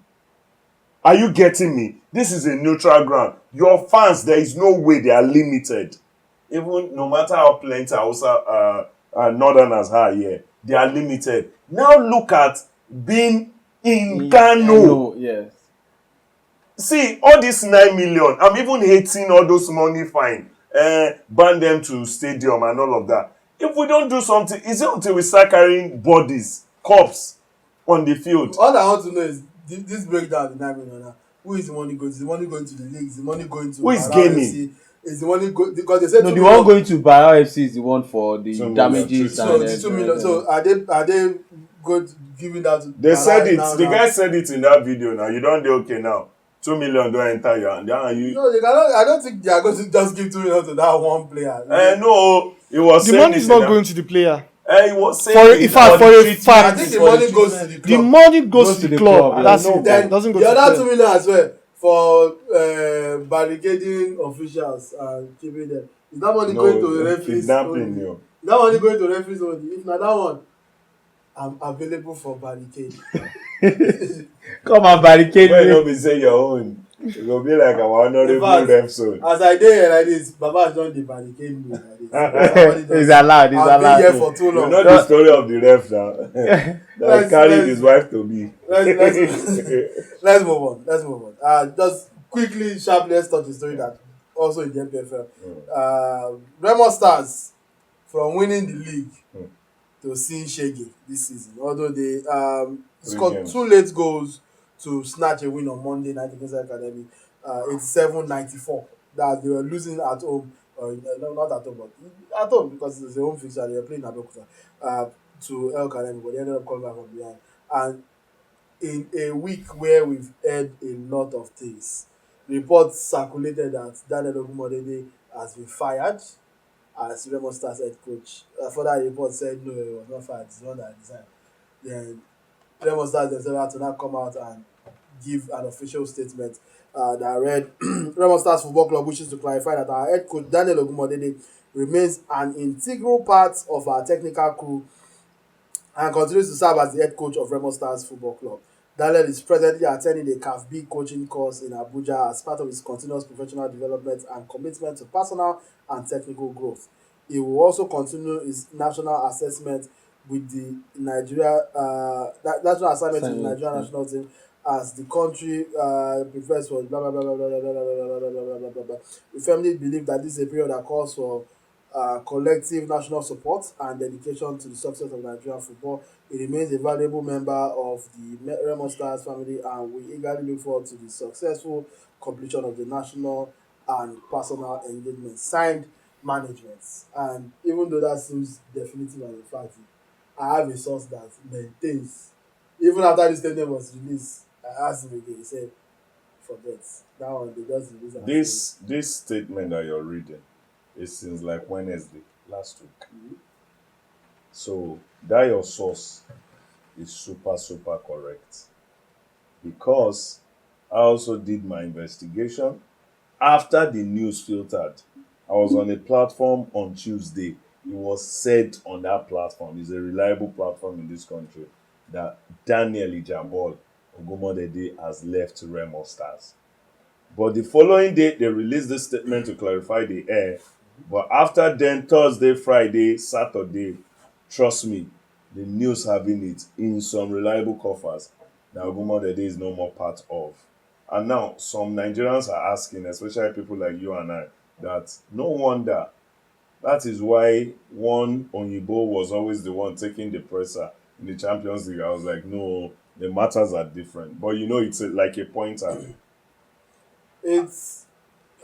Are you getting me? This is a neutral ground. Your fans, there is no way they are limited. Even no matter how plenty Hausa Northerners are here, they are limited. Now look at being in Kano. Yes. See, all this 9 million, I'm even hating all those money fine. Ban them to stadium and all of that. If we don't do something, is it until we start carrying bodies, corpse on the field? All I want to know is this breakdown, the 9 million now. Who is the money going to? Is the money going to the league? Is the money going to Who is gaining? Is the money because they said No, the one going to Barra FC is the one for the 2 million. damages. so the 2 million. So are they going to give it that to They said it. now, The guy said it in that video now. You don't do okay now. 2 million don't enter your hand. No, they cannot. I don't think they are going to just give 2 million to that one player. No, he was The saying money is not going to the player. He was saying In fact, for a fact, I think the money goes to the club. the money goes to the club. That's it. Then Doesn't go the to the other 2 player. million as well for barricading officials and keeping them. Is that money going to the referees? Kidnapping Only? you. Is that money going to referees only? If not that one, I'm available for barricade. Come and barricade When me. you be say your own, it will be like our honorable In fact, ref zone. As I dey here like this, Baba has done the barricade me like this. It's allowed. It's I've been allowed. here for too You long. know the story of the ref now. That Let's- carried let's- his wife to be. Let's move on. Just quickly, sharply, let's touch the story that also in the NPFL. Remo Stars from winning the league to seeing Shege this season. Although they scored games. 2 late goals to snatch a win on Monday night against Academy, 87-94. That they were losing at home, no, not at home, but at home because it's a home fixture. They were playing Abeokuta to El Academy, but they ended up coming back from behind. And in a week where we've heard a lot of things, reports circulated that Daniel Ogumodede has been fired as Remo Stars head coach. Further report said no, he was not fired. It's the one that resigned. Then Remo Stars themselves had to now come out and give an official statement that read, Remo Stars Football Club wishes to clarify that our head coach Daniel Ogumodede remains an integral part of our technical crew and continues to serve as the head coach of Remo Stars Football Club. Daniel is presently attending a CAF B coaching course in Abuja as part of his continuous professional development and commitment to personal and technical growth. He will also continue his national assessment with the national assignment with the Nigerian national team as the country prepares for blah blah blah blah blah blah blah blah blah blah blah blah blah. We firmly believe that this is a period that calls for collective national support and dedication to the success of Nigerian football. He remains a valuable member of the Remo Stars family, and we eagerly look forward to the successful completion of the national and personal engagement. Signed, management. And even though that seems definitive and emphatic, I have a source that maintains. Even after this statement was released, I asked him again. He said, "Forget that one. They just released." This statement that you're reading is since like Wednesday last week. So that your source is super, super correct. Because I also did my investigation. After the news filtered, I was on a platform on Tuesday. It was said on that platform, it's a reliable platform in this country, that Daniel Ijabol Ogumodede has left Remo Stars. But the following day, they released this statement to clarify the air. But after then, Thursday, Friday, Saturday, trust me, the news having it in some reliable coffers that Ogumodede is no more part of. And now, some Nigerians are asking, especially people like you and I, that no wonder. That is why one Onyibo was always the one taking the presser in the Champions League. I was like, no, the matters are different. But you know, it's like a pointer. It's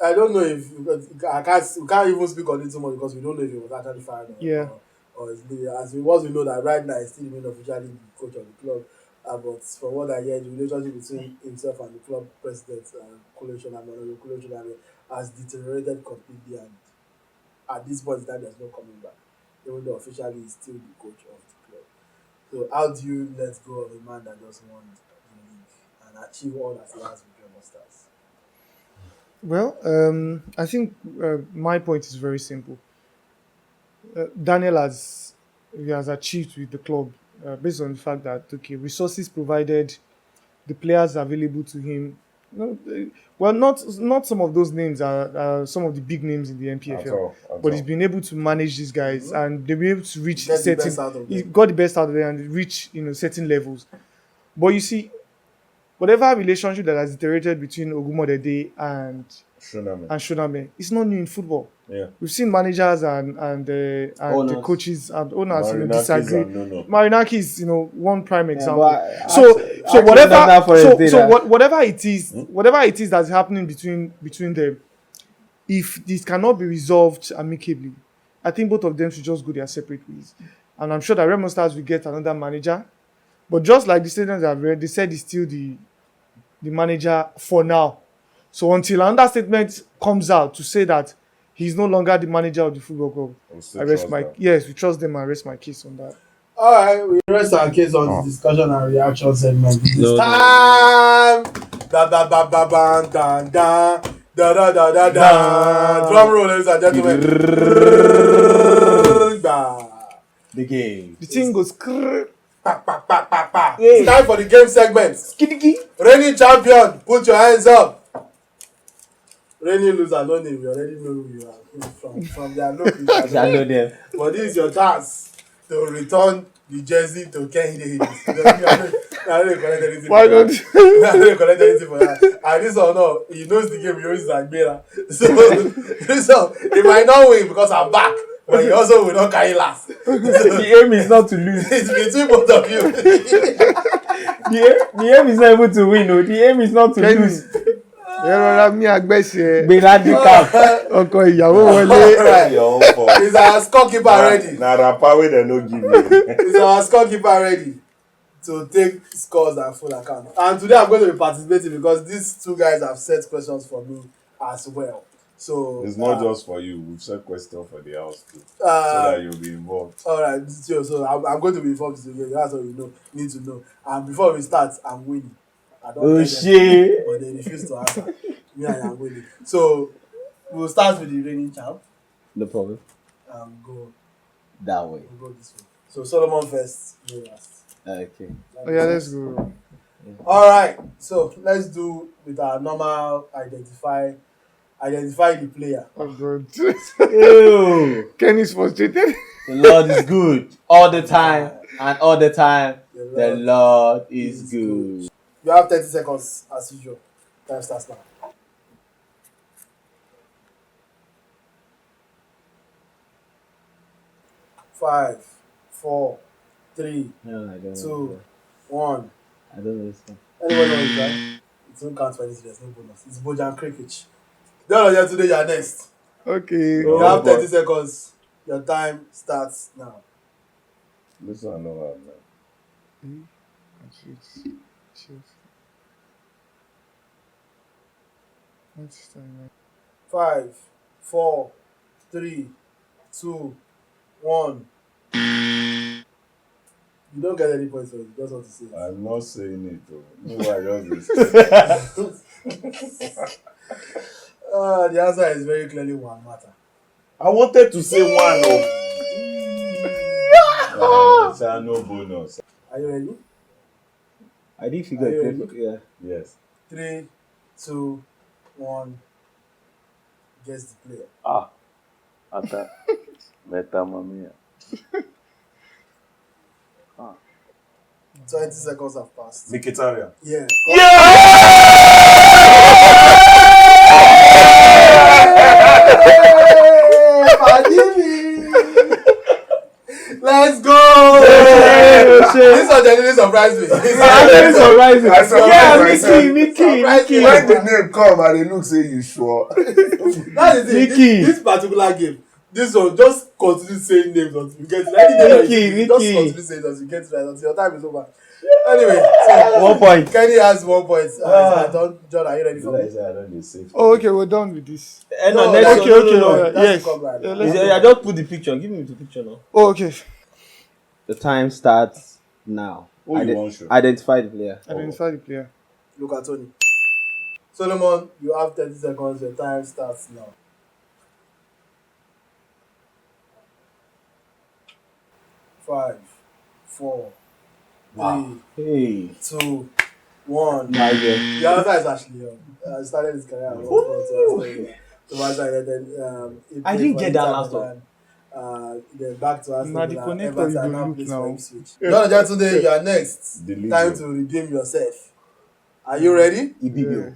I don't know if because I can't we can't even speak on it too much because we don't know if he was actually fired Yeah. or is leaving. As we once we know that right now he's still even officially the coach of the club. But from what I hear, the relationship between himself and the club president, Kuleshon, has deteriorated completely, and at this point in time, there's no coming back. Even though officially he's still the coach of the club. So how do you let go of a man that doesn't want the league and achieve all that he has with Remo Stars? Well, I think my point is very simple. Daniel he has achieved with the club based on the fact that okay, resources provided, the players available to him. No, well, not some of those names are some of the big names in the At NPFL, all. At but he's all. been able to manage these guys, and they've been able to reach Get the best certain. out of He them. got the best out of them and reach certain levels. But you see, whatever relationship that has deteriorated between Ogumodede Shunami. and Shoname, it's not new in football. Yeah. We've seen managers and the Owners. coaches and owners Marinakis disagree. and Nuno. Marinakis is one prime example. but So actually, that's for a day that- whatever it is that's happening between them, if this cannot be resolved amicably, I think both of them should just go their separate ways. And I'm sure that Remo Stars will get another manager. But just like the statements I've read, they said he's still the manager for now. So until another statement comes out to say that he's no longer the manager of the football club, We'll still I rest trust my them. yes, we trust them and rest my case on that. All right, we rest our case on the discussion and reaction segment. It is No, no. time. Da da da da da da da da da da da da. Drum roll, ladies and gentlemen. Da. The game. The thing goes krrr, Pa, pa, pa, pa, pa. Yeah. It's time for the game segment. skidiki. Reigning champion, put your hands up. Reigning loser, no name. We already know who you are from their look. I know them. But this is your chance to return the jersey to Ken Hidehidis. I don't collect anything. Why for don't that. I don't collect anything for that. And this or no, he knows the game. He always Zagbera. So he might not win because I'm back, but he also will not carry last. The aim is not to lose. It's between both of you. The aim is not even to win. No, the aim is not to Kenny? lose. Ẹ̀rọra mi àgbẹ̀ṣe Benadi cap. ọkọ ìyàwó wọlé. Alright. Your own fault. Is our scorekeeper ready? Na rapper wey dem no give you. Is our scorekeeper ready to take scores and full account? And today I'm going to be participating because these two guys have set questions for me as well. So It's not just for you. We've set question for the house too, so that you'll be involved. all right. So I'm going to be involved today. That's all you need to know. And before we start, I'm winning. I don't Oh tell them, shit. but they refuse to answer. Me, I am winning. So we'll start with the reigning champ. No problem. Go That way. we'll go this way. So Solomon first, you last. Okay. Oh yeah, let's go. All right. So let's do with our normal identify the player. Oh god. Ew. Kenny's frustrated. The Lord is good all the time, and all the time the Lord is good. You have 30 seconds as usual. Time starts now. 5, 4, 3, No, I don't 2, know. 1. I don't know this one. Anyone know it, right? It won't count for anything. There's no bonus. It's Bojan Krikic. Then on today, you're next. Okay. You Oh, have 30 boy. seconds. Your time starts now. This one no hard man. Shoot. What's time? 5, 4, 3, 2, 1. You don't get any points for it. You just want to say it. I'm not saying it though. Meanwhile, just The answer is very clearly one matter. I wanted to say one. No bonus. Are you ready? I didn't Are figure you it. ready? Yeah. Yes. 3, 2, 1. Guess the player. Ata. Meta mamia. 20 seconds have passed. Mkhitaryan. Yeah. Let's go! This one genuinely surprised me. Actually surprising. Mickey. When the name come and they look say you sure. That's the thing. Mickey. This particular game, this one just continue saying names until you get it. Mickey. Just continue saying it until you get it right until your time is over. Anyway, so 1 point. Kenny has 1 point. John, are you ready for me? I don't say. Oh, okay, we're done with this. No, that's- next Okay, no. yes. That's come right. Yeah, Is let's it- go. I just put the picture. Give me the picture now. Oh, okay. The time starts now. Who you want show? Identify the player. Identify the player. Look at Tony. Solomon, you have 30 seconds. Your time starts now. 5, 4, 3, Hey. 2, 1. My dear. The answer is actually started his career at I didn't get that last one. Then back to Aston Nah, the Villa, connector Everton, you go now look plays now. for Ipswich. John Ojatunde, you are next. Delete Time you. to redeem yourself. Are you ready? Ibibio.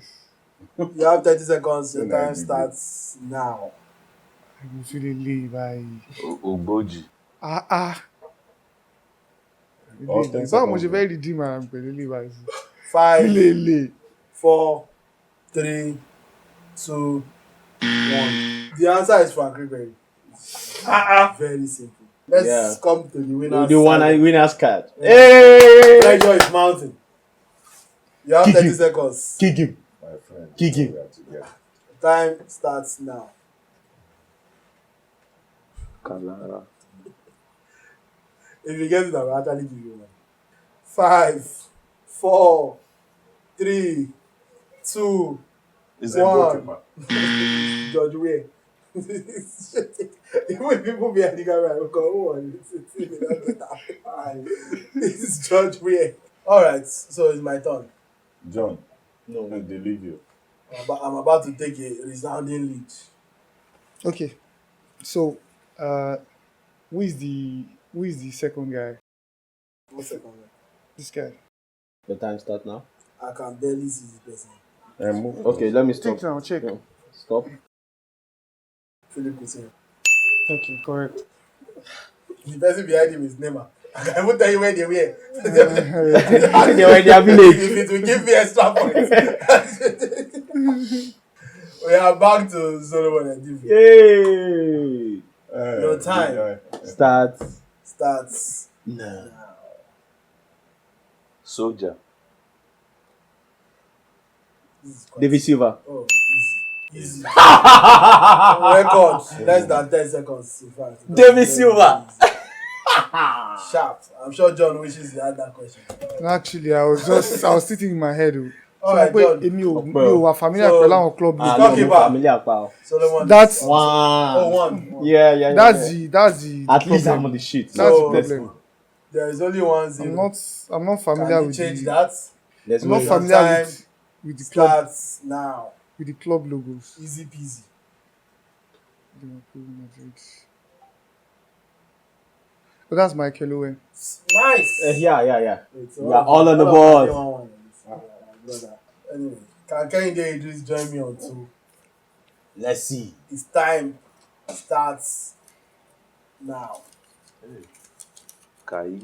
You have 30 seconds. Your Then I time give you. starts now. I go feel a lay by. Oboji. All 10 Báwo mo seconds. ṣe fẹ́ redeem ara mi pẹ̀lú ilé ìbáyìí? 5, Lele. 4, 3, 2, 1. The answer is Frank Ribery. Very simple. Let's come to the winner's The one side. winner's card. Hey! Pressure is mounting. You have 30 seconds. Kick him. My friend. Kick him. we are together. Time starts now. Kalara. If you get it, I will actually give you one. 5, 4, 3, 2, It's a One. goalkeeper. George Weah. Even people behind the camera will go, oh, this is George Weah. Alright, so it's my turn. John. No. They leave you. I'm about to take a resounding lead. Okay. So, who is the second guy? 1 second. This guy. The time start now. I can barely see this person. Move. Okay, let me stop. Check now, check. No. Stop. Philip Coutinho. Okay, correct. The person behind him is Neymar. I can even tell you where they were. They were in their village. If it will give me extra points. We are back to Solomon and Divi. Yay! Your time Start. starts No. now. Soldier. This is quite David Silva. Oh, easy. Record less than 10 seconds. In fact. David Silva. Sharp. I'm sure John wishes he had that question. Actually, I was sitting in my head. Alright, John. Èmi ò wà familiar So- pẹ̀lú àwọn club Ah, league. no, Goalkeeper. Familiar pal. Solomon. That's- Oh, One. one. Yeah. That's the At least problem. I'm on the sheet. That's the So- problem. There is only 1-0. I'm not familiar Can you with change the, that? Let's I'm not go. familiar Time with the club Starts now. with the club logos. Easy peasy. Liverpool, Madrid. Oh, that's Michael Owen. Nice. Yeah. Wait, so We are all on the of board. us are one. Brother. Anyway, can Kehinde Idris join me on 2? Let's see. It's time starts now. Kai.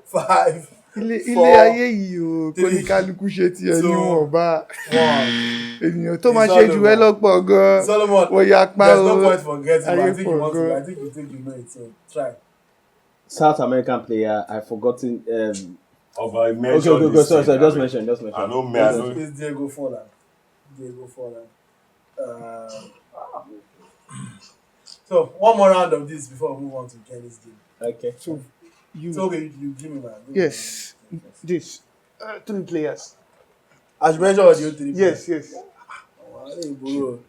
Five, Ilé Four, ayé yìí o, kò ní three, kálukú ṣe tiẹ̀ two, níwọ̀nba. 1. Ènìyàn tó máa ṣe jù ẹ́ lọ́pọ̀ gan-an. Solomon, Wọ́n ya pa there's no o. point for getting, but I Ayé think you pọ̀ want to. gan. I think you think you know it, so try. South American player. I've forgotten. Of I Okay, mentioned go. this Sorry. thing, Just I mention. I know me. I know. It's Diego Forlan. So one more round of this before we move on to Kenny's game. Okay. So you So okay, you give me my. yes, this 3 players. As you mentioned, audio 3. Yes. Hey, bro.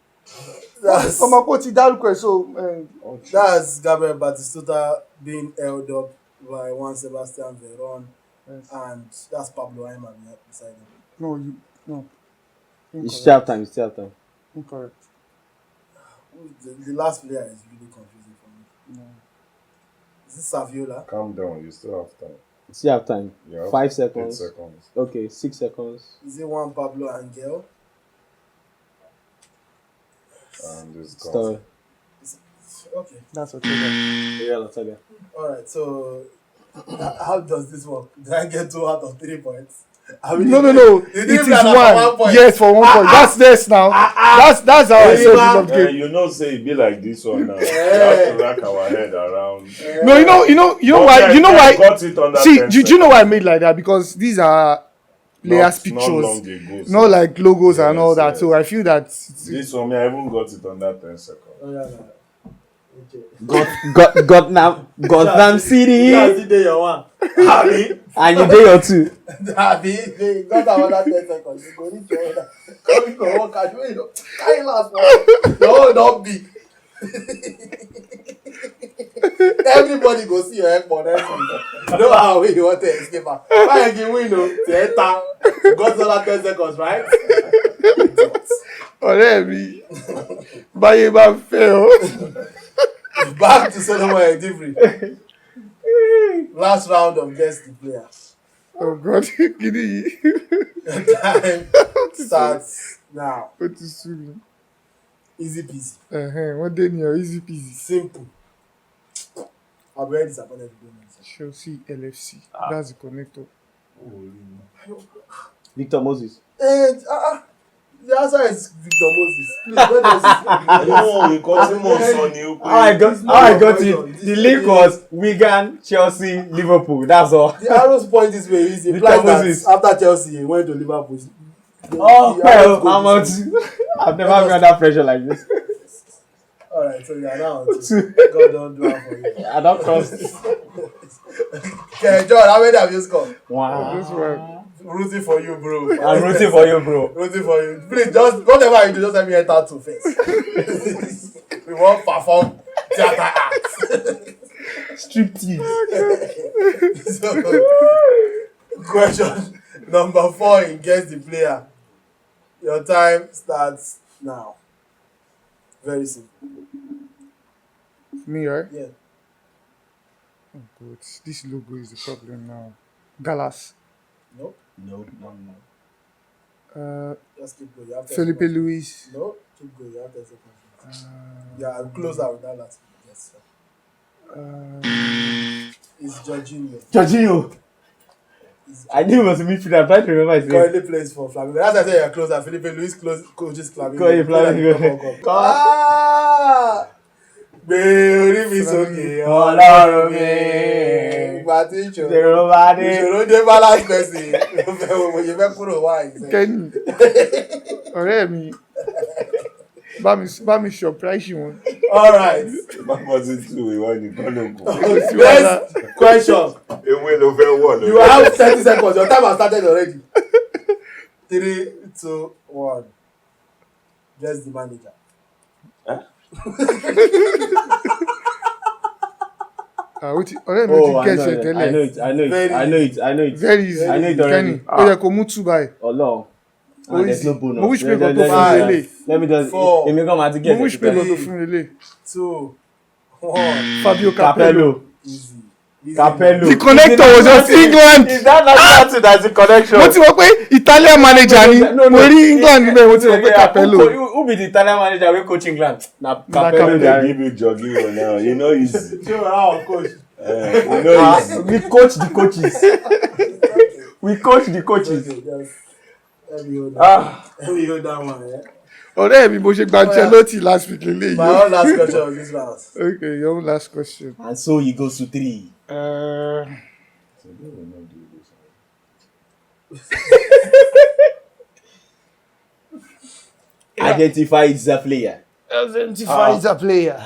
That's Ọmọkùnrin ti dárúkọ ẹ̀, so that's Gabriel Batistuta being held up by one Sebastian Veron, yes. and that's Pablo Aimar beside him. No. It's still have time. Incorrect. The last player is really confusing for me. No. Is this Saviola? Calm down. You still have time. Still have time. Yeah. 5 seconds. 8 seconds. Okay, 6 seconds. Is it one Pablo Angel? And it's gone. Story. Okay. That's okay. Yeah, let's take it. Alright, so how does this work? Did I get 2 out of 3 points? I mean, No. you It didn't is plan for 1. point. Yes, for 1 point. That's this now. That's how I said the love game. You know, say it be like this one now. We have to rack our head around. No, you know why? You know why? Got it under See, 10 do you know why I made like that? Because these are players' pictures, Not long ago. not like logos and all Yes, that. yes. So I feel that This one, I even got it under 10 seconds. Oh, yeah. Okay. Gotham City. Yeah, I did your one. Abi, And you did your 2. they got another 10 seconds. You go need to order. Come go work out. Wait, can't last for no, don't be. Everybody go see your head for next week. You know how you want to escape. Why you win? No, to enter. Got another 10 seconds, right? ọ̀rẹ́ mi báyé bá fẹ́ o. Back to Solomon Edifri. Last round of guess the player. Oh God, kìíní yìí. Time starts now. Ó ti sú mi. Easy peasy. Wọ́n dé ní ọ easy peasy. Simple. I'll be very disappointed if you don't know. Chelsea LFC. That's the connector. Victor Moses. And the answer is Victor Moses. Please, where does this No, we got him on Sonny. How I got it. The link was Wigan, Chelsea, Liverpool. That's all. The arrows point this way is Victor implies Moses. that after Chelsea he went to Liverpool. Oh, The arrows well, go I'm this out. way. I've never been under pressure like this. Alright, so you are now on two. God don't do it for you. I don't cross. Okay, John, how many have you scored? Wow. This one. Rooting for you, bro. I'm rooting for you, bro. Rooting for you. Please, just whatever you do, just let me enter two first. We won't perform theater acts. Striptease. So, question number 4 in Guess the Player. Your time starts now. Very simple. Me, right? Yeah. Oh God, this logo is the problem now. Galas. Nope. No. Just keep going. You have 10 Felipe seconds. Luis. No, keep going. You have 10 seconds. Yeah, closer with that last. Yes, sir. It's Jorginho. Jorginho. I knew it was a midfielder. I'm trying to remember his name. Currently plays for Flamengo. That's why I said you're closer. Felipe Luis coaches Flamengo. Flamengo. Ah! Gbé orí mi sókè Ọlọ́run mi. Ìgbà tí Ìṣòro bá dé. ìṣòro dé balance person. Mo ṣe fẹ́ kúrò wá ìṣẹ́. Kenny. ọ̀rẹ́ mi. Bá mi surprise wọn. All right. What was it too? Ìwọ nìkan ló kù. Next question. Ewé ló fẹ́ wọ̀ You have 30 seconds. Your time has started already. 3, 2, 1. Guess the manager. ọ̀rẹ́ mi ti kẹ̀sẹ̀ tẹ́lẹ̀. I know it. Very easy. I know it already. Kenny, ó yẹ kó mú 2 báyìí. Ọlọ́run. And there's no bonus. Mo wish pé kan tó fún mi lélẹ̀. Let me just. 4. Èmi kan máa ti Mo get wish pé kan tó fún mi lélẹ̀. 2, 1. Fabio Capello. Capello. Easy. Capello. The connector was just England. Is that not something that's a connection? Mo ti mọ̀ pé Italian manager ni. No. Mo rí England níbẹ̀, mo ti mọ̀ pé Capello. Who be the Italian manager wey coach England? Na Capello. Capello. They give you jogging now. You know easy. Show our coach. You know easy. We coach the coaches. We coach the coaches. Okay, just let me hold that. Let me hold that one, yeah? ọ̀rẹ́ mi bó ṣe gba Ancelotti last week lélẹ̀ My yìí. own last question of this round. Okay, your own last question. And so he goes to 3. Identify the player. Identify the player.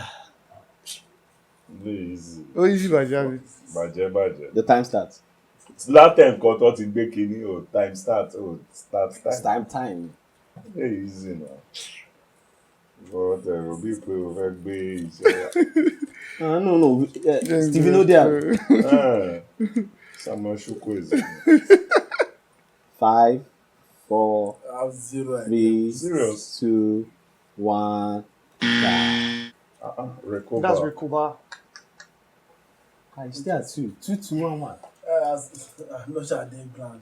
Easy. Oh, easy Bajabi. Bàjẹ́. The time starts. Last time kan tó ti gbé kinní o time start start It's time. Hey, easy now. But bí pé o fẹ́ gbé iṣẹ́. No. Stevie no there. Samuel Chukwueze. 5, 4, I have 0 idea. 3, Serious? 2, 1. Recover. That's Recover. I still at 2. 2, 2, 1, 1. I'm not sure I did grand.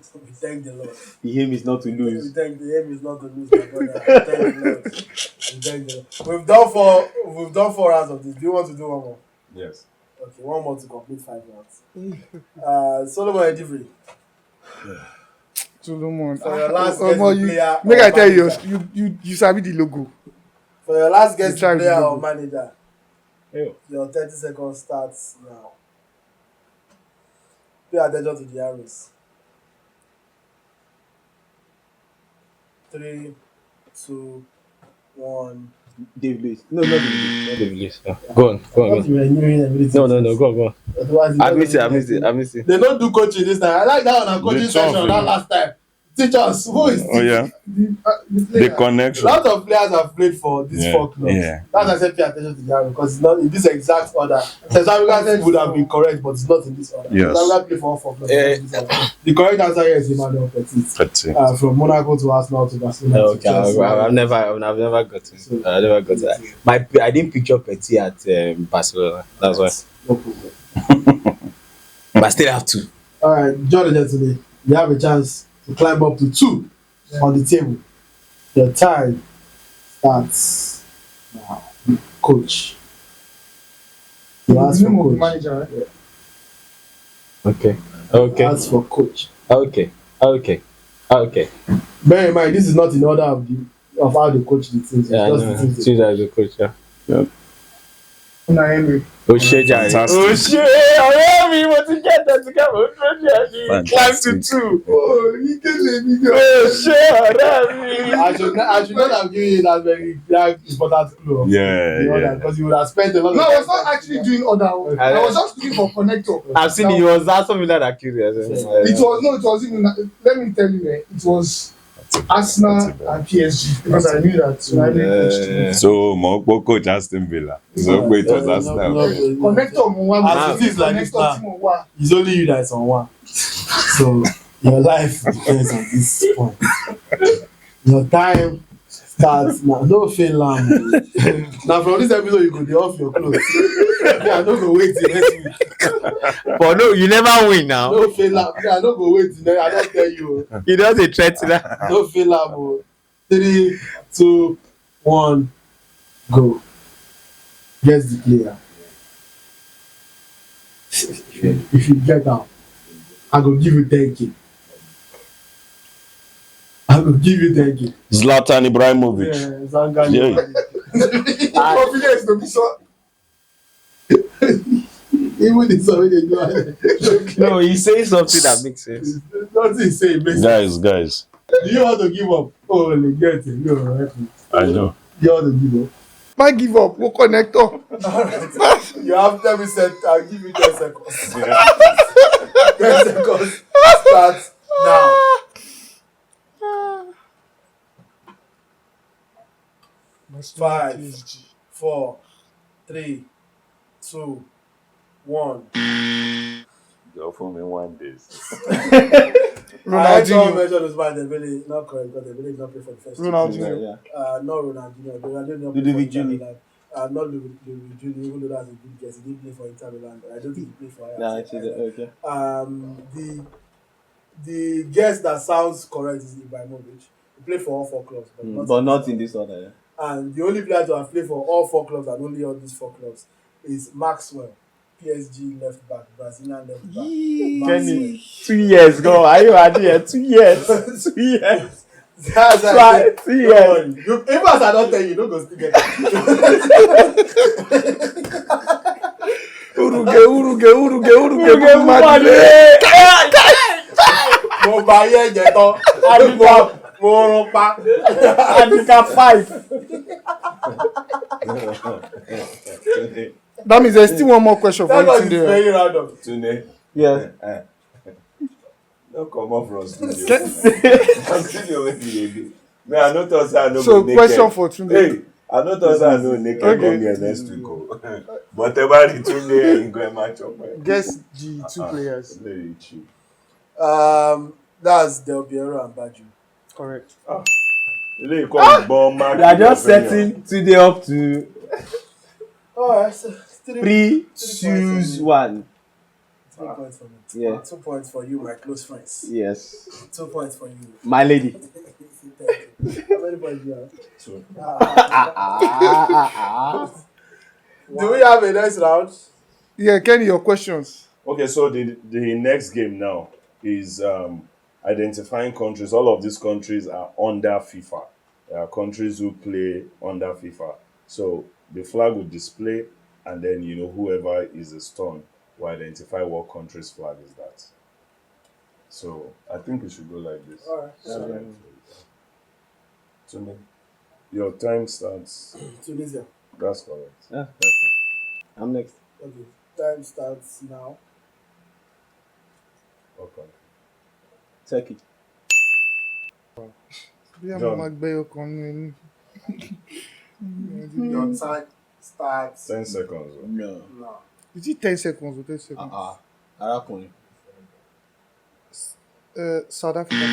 So we thank the Lord. The aim is not to lose. The aim is not to lose, my brother. We thank the Lord. We thank the Lord. We've done 4 rounds of this. Do you want to do one more? Yes. Okay, one more to complete 5 rounds. Solomon Edivri. Solomon. For your last guest player. Make I or tell you, manager. you sabi the logo. For your last guest try player the or logo. manager. Ew. Your 30 seconds starts now. Pay attention to the arrows. 3, 2, 1. David Lewis. No, not David Lewis. Go on. You were hearing everything. No, go on. Otherwise, you I don't miss know it. They don't do coaching this time. I like that on a coaching They session tough, that yeah. last time. Teach us who is Oh yeah. the The player. connection. A lot of players have played for these Yeah, 4 clubs. yeah. That's why I said pay attention to the arrow because it's not in this exact order. South Africa would have been correct, but it's not in this order. Yes. South Africa played for all 4 clubs. Not in this order. The correct answer here is Emmanuel Petit. From Monaco to Arsenal to Barcelona. Okay, to Chelsea. I've never got it. I didn't picture Petit at Barcelona. That's why. No problem. But I still have to. All right, John and gentlemen, you have a chance to climb up to 2 on the table. Your time starts now. Coach. You ask for coach. Manager, right? Okay. Ask for coach. Okay. Bear in mind, this is not in order of how they coach the teams. Yeah, I It's just know. the teams. Choose as a coach. Yeah. Una Henry. Jare. Fantastic. Ọ̀rẹ́ mi, mo ti get that together. Ó dúró díẹ̀ ní climb to 2. Oh, you can let me go. Ọ̀rẹ́ mi. I should not have given you that very important clue. Yeah. Because you would have spent a lot of No, time. I was not actually doing other. I was just looking for connector. I've seen it. Was that something that I curious? It was even. Let me tell you, it was Arsenal and PSG because I knew that Ronaldo coached. So Mokpo coach Aston Villa. So it was Arsenal. Connector mo wa. As it is like this Connector now. tí mo wá. It's only you that is on one. So your life depends on this point. Your time starts now. No fail lamb. Now from this episode you go dey off your clothes. I no go wait till next week. But no, you never win now. No fail lamb. I no go wait till next. I don tell you. You don't a threat to that. No fail lamb. 3, 2, 1, go. Guess the player. If you get down, I go give you 10K. I will give you 10K. Zlatan Ibrahimovic. Zangani. Yeah. Confidence to be so. Even the song they do. No, he's saying something that makes sense. Nothing say it makes sense. Guys. Do you want to give up? Oh, they get it. No, help me. I know. You want to give up? Man, give up. We'll connector. Alright. You have 10 seconds. I'll give you 10 seconds. 10 seconds. Start now. Five, 4, 3, 2, 1. Go for me one day. I don't Ronaldo. mention this man. Dembele not correct because Dembele did not play for the first team. Ronaldo. Not Ronaldo. Ronaldo did not play Ludovic for Inter Juni. Milan. Not Ludovic Juni, even though that's a good guess. He did play for Inter Milan. I don't think he played for Ajax. Nah, actually, okay. The guess that sounds correct is Ibrahimovic. He played for all 4 clubs, But not in this order. Yeah. And the only player to have played for all 4 clubs and only all these 4 clubs is Maxwell, PSG left back, Brazilian left back. Kenny, 2 years go. Are you ready? 2 years. 2 years. That's Try 2 years. If I don't tell you, don't go still get it. Uruge, Mo bá yẹ jẹ tán. Mo rún pa. Africa 5. That means there's still one more question for That you, was Tunde. very random. Tunde. Yes. Don't come up from studio. Okay. From studio wey you dey do. Me, I no talk say I no So, go naked. question for Tunde. Hey, I no talk say I no naked Okay. come here next week. Oh. But everybody Tunde you go match up. Guess the two players. Let me cheat. That's Del Piero and Baju. Correct. Really, you come bomb mark. You are just setting today up to Alright, so 3, 2, 1. 3 points for me. Yeah. 2 points for you, my close friends. Yes. 2 points for you. My lady. How many points do you have? 2. Do we have a next round? Yeah, Kenny, your questions. Okay, so the next game now is identifying countries. All of these countries are under FIFA. There are countries who play under FIFA. So the flag will display, and then whoever is the stone will identify what country's flag is that. So I think we should go like this. Alright. So, to me, your time starts. Tunisia. That's correct. Yeah, okay. I'm next. Okay. Time starts now. Okay. Turkey. John. Your time starts 10 seconds. No. now. Is it 10 seconds or 10 seconds? Arákùnrin. South Africa.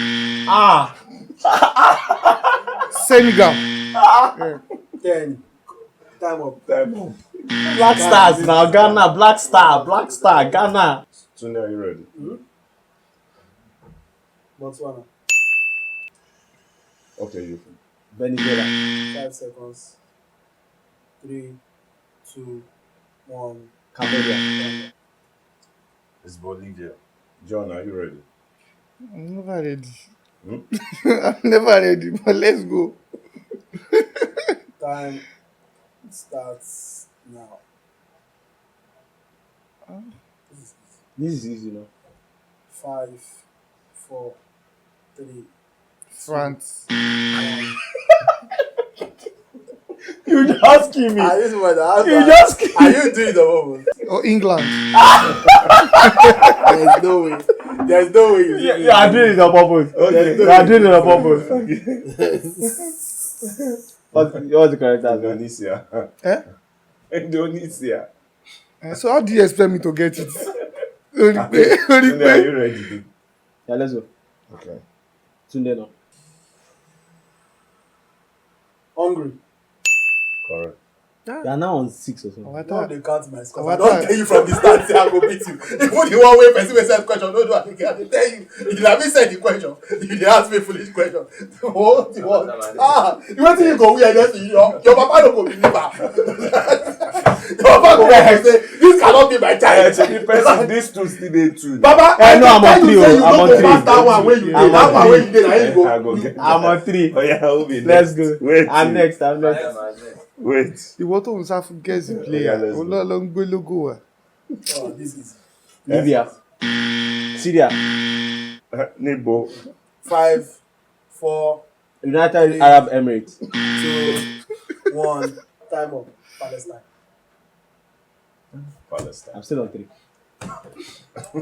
Senegal. Yeah. 10. Time up. Black Stars now, Ghana. Black Star, Ghana. Tunde, are you ready? Botswana. Okay, you. Venezuela. 5 seconds. 3, 2, 1. Cambodia. It's Bolivia. John, are you ready? I'm never ready. I'm never ready, but let's go. Time starts now. This is easy now. 5, 4, 3. France. 1. You just kill me. Are you You just kill Are you doing the moment? Or England. There's no way. There's no way You are doing it on purpose. Okay. You are doing it on purpose. What's the correct answer? Indonesia. Eh? Indonesia. So how do you expect me to get it? Tunde, are you ready? Yeah, let's go. Okay. Tunde now. Hungry. Correct. You are now on 6 or something. I No, thought, they count my scores. Oh, I I don't thought- tell you from the start, say I go beat you. Even the one way person will say question, no, I can tell you. You have said the question. You dey ask me foolish question. What? You want you go wear next to you? Your papa no go believe am. Your papa go wear say this cannot be my child. So the person, these two still dey two. Papa, No, I'm on 3. I'm on 3. I'm That one where you dey. That one where you dey. Na you I go. go get. I'm on 3. Oh yeah, who be Let's next? go. Wait. I'm next. Wait. ìwọ tó ń sá fún gẹ̀ẹ́sì Yeah, player let's go. ló ń gbé lógo wa. Oh, this is Libya. Syria. Nibo. 5, 4, United Arab Emirates. 2, 1. Time up. Palestine. Palestine. I'm still on 3.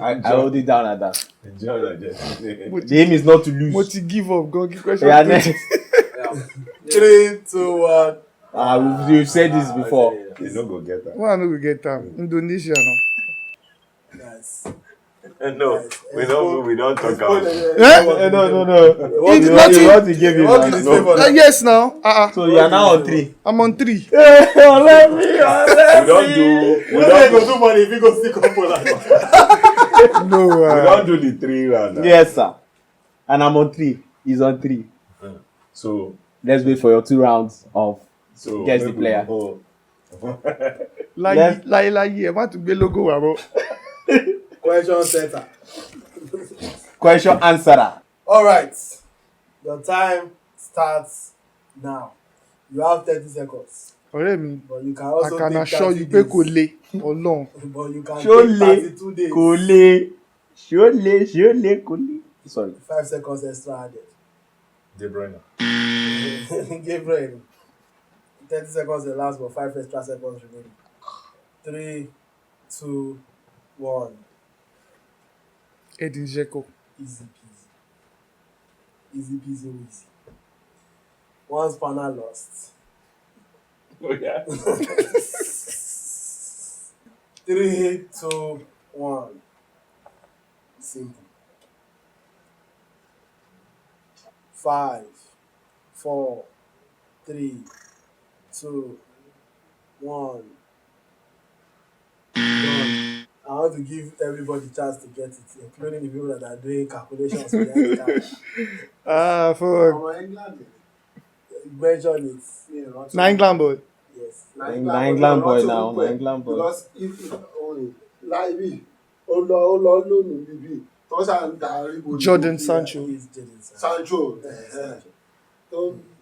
I hold it down at that. John, I just. The aim is not to lose. mo ti give up gan kí question Yeah, tó next. 3, 2, 1. We've said this before. You no go get that. why I no go get am Indonesia now. Nice. No, we don't talk about. No. What It- did nothing- You want to give him what did that? this No. favor? Yes now So you are now on 3. I'm on 3. We don't do. We We don't go don't. do money if you go stick up Poland. No We don't do the 3 round. now. Yes, sir. And I'm on 3. He's on 3. So Let's wait for your 2 rounds of guess the maybe player. we'll go. láyé ẹ má tún gbé lógo wa mọ́. Question center. Question answerer. All right. Your time starts now. You have 30 seconds. ọ̀rẹ́ mi But you can I also can take assure 30 you pé days. kò le ọlọ́run. But you can Ṣó take le 32 days. kò le kò le. Sorry. 5 seconds extra added. De Bruyne. Gabriel. 30 seconds the last, but 5 extra seconds remaining. 3, 2, 1. Edin Dzeko. Easy peasy. Easy peasy easy. One spanner lost. Oh, yeah. 3, 2, 1. Simple. 5, 4, 3, 2, 1. Done. I want to give everybody a chance to get it, including the people that are doing calculations behind the camera. For England. Mention it. na England boy. Yes. England boy now. England boy. Because if only like ó lọ lónìí bíbí tó ṣà ń darí bo Jordan Sancho. He's Jadon Sancho. Sancho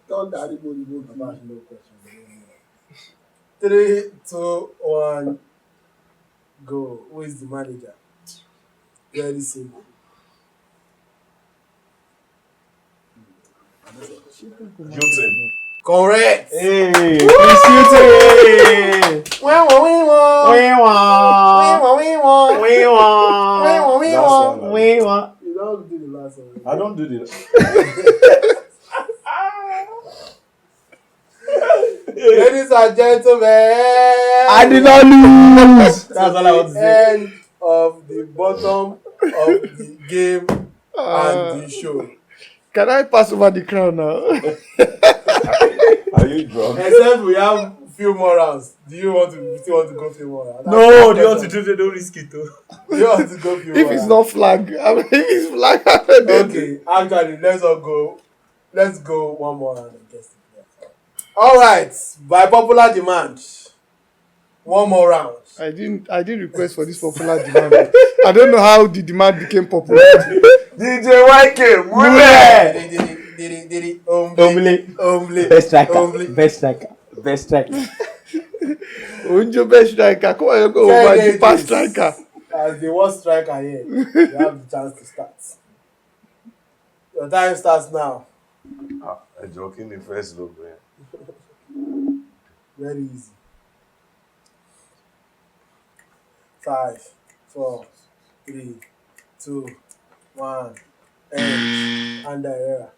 tó ń darí bo Baba, no question. 3, 2, 1. Go. Who is the manager? Very simple. Hilton. Correct. Hey, Chris Hilton. We won. We won. We won. We won. Last one. We won. You don't do the last one. I don't do the. Ladies and gentlemen, I did not lose. That's all I want to say. End of the bottom of the game and the show. Can I pass over the crown now? Are you drunk? Except we have few more rounds. Do you want to still want to go few more rounds? No, they want to do. They don't risk it though. Do you want to go few more If it's rounds? not flag, I mean, if it's flag, Okay, actually, let's all go. Let's go one more round and guess it. All right, by popular demand, one more round. I didn't request for this popular demand. I don't know how the demand became popular. DJ YK, Mule. Omble. Best striker. Best striker. Best striker. Unjo best striker. Come on, you go over the past striker. As the worst striker here, you have the chance to start. Your time starts now. I'm joking the first look, man. Very easy. 5, 4, 3, 2, 1. End. Under era.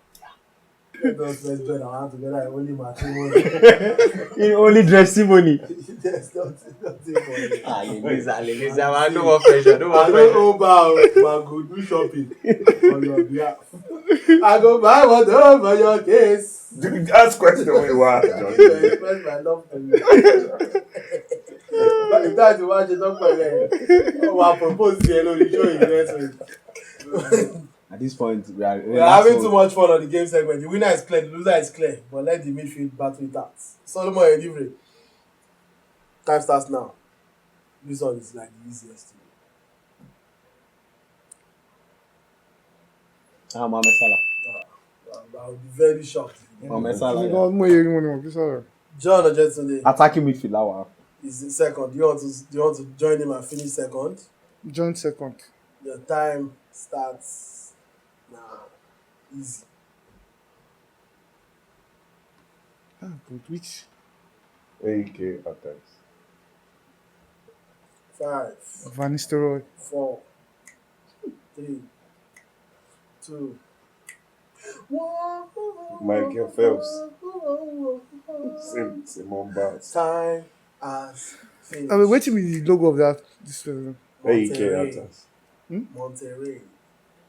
Let us first join our hand together. Only matrimony. In only testimony. There's nothing for you. Lisa, man, no more pressure. No more I pressure. don't know go do shopping on your behalf. I go buy water for your case. That's question we want. To express my love for you. But if that's the one you don't forget, I propose to you, show you next week. At this point, we are having too much fun on the game segment. The winner is clear, the loser is clear. But let the midfield battle it out. Solomon Edivre. Time starts now. This one is like the easiest. Mohamed Salah. I'll be very shocked. Mohamed Salah. Yeah. John Ojetunde Attacking midfielder. is in second. Do you want to join him and finish second? Join second. Your time starts now. Easy. But which? AK attacks. 5, Van Nistelrooy. 4, 3, 2, 1. Michael Phelps. Simon Bass. Time has finished. I mean, waiting with the logo of that. This AK attacks. Monterrey.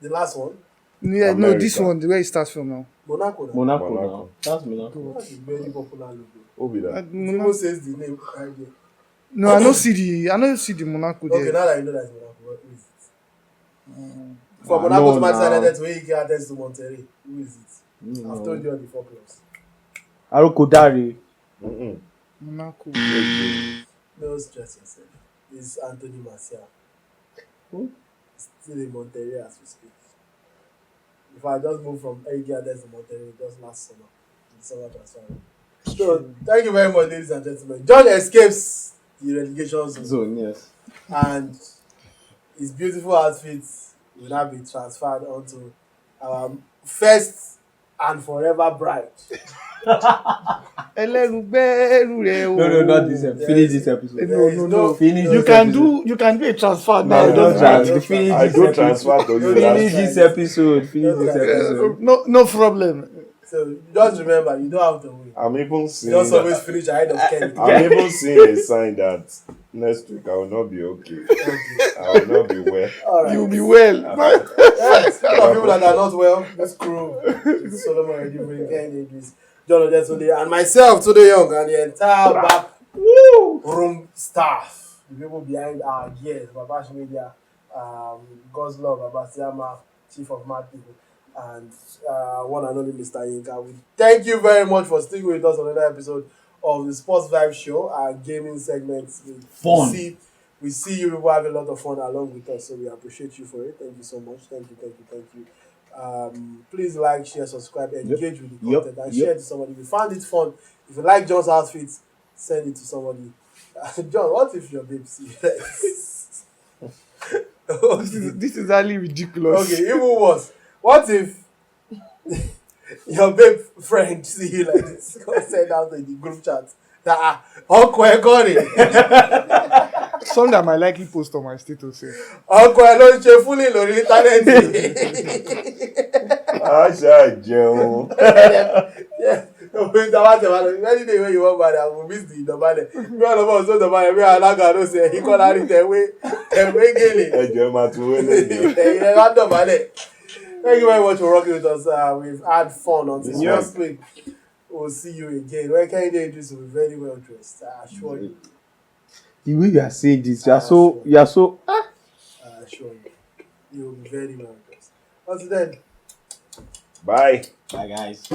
The last one, yeah, no, America. this one, the way it starts from now. Monaco. Monaco Monaco. now. That's Monaco. That's a very popular logo. Who be that? Timo says the name right there. No, I don't see the Monaco Okay, there. now that you know that's Monaco, what is it? From I Monaco know to Manchester now. United to Ike attends to Monterrey. Who is it? I've told you on the 4 clubs. Aroko Dari. Monaco. No stress yourself. It's Anthony Martial. Still in Monterrey as we speak. If I just moved from Ike attends to Monterrey just last summer. The summer transfer. So, thank you very much, ladies and gentlemen. John escapes the relegation zone. Zone, yes. And his beautiful outfit will now be transferred onto our first and forever bright. No, not this episode. Finish this episode. No. Finish You this can episode. do a transfer No, now. don't Just finish I this do episode. transfer to you. Finish Last. this episode. Finish this Don't try. episode. no problem. So just remember, you don't have to win. I'm even You seeing. just always finish ahead of Kenny. I'm even seeing a sign that next week I will not be okay. I will not be well. All right. You'll be well. Yes, a lot of people that are not well. This crew, Solomon already bring Kenny Idris, John Ojetunde, and myself, Today Young, and the entire back room staff, the people behind our gears, Babash Media, God's Love, Babasiama, Chief of Marketing, and one and only Mr. Yinka. We thank you very much for sticking with us on another episode of the Sports Vibe Show, our gaming segment. Fun. We see you people have a lot of fun along with us, so we appreciate you for it. Thank you so much. Thank you. Please like, share, subscribe, engage with the content, and share it to somebody. If you found it fun, if you like John's outfit, send it to somebody. John, what if your babe sees this? This is highly ridiculous. Okay, even worse. What if your babe friend see you like this? Go send out in the group chat that Uncle got it. Some that might likely post on my status. Uncle ló ń ṣe fúnlẹ̀ lórí íńtánẹ́ẹ̀tì. Aṣa jẹun. Any day when you want marry, I will miss the ìdọ̀bálẹ̀. Bí wọ́n lọ bọ̀ sọ ìdọ̀bálẹ̀ bí alága ló ṣe ẹ̀yìn kọ́ lárí tẹ̀wé gèlè. Ẹjọ́ máa tún wé lẹ́yìn. Ẹ̀yin ẹ̀ wá dọ̀bálẹ̀. Thank you very much for rocking with us. We've had fun until next week. We'll see you again. When Kenny Idris will be very well dressed. I assure you. The way you are saying this, you are so. I assure you. You will be very well dressed. Until then. Bye. Bye, guys.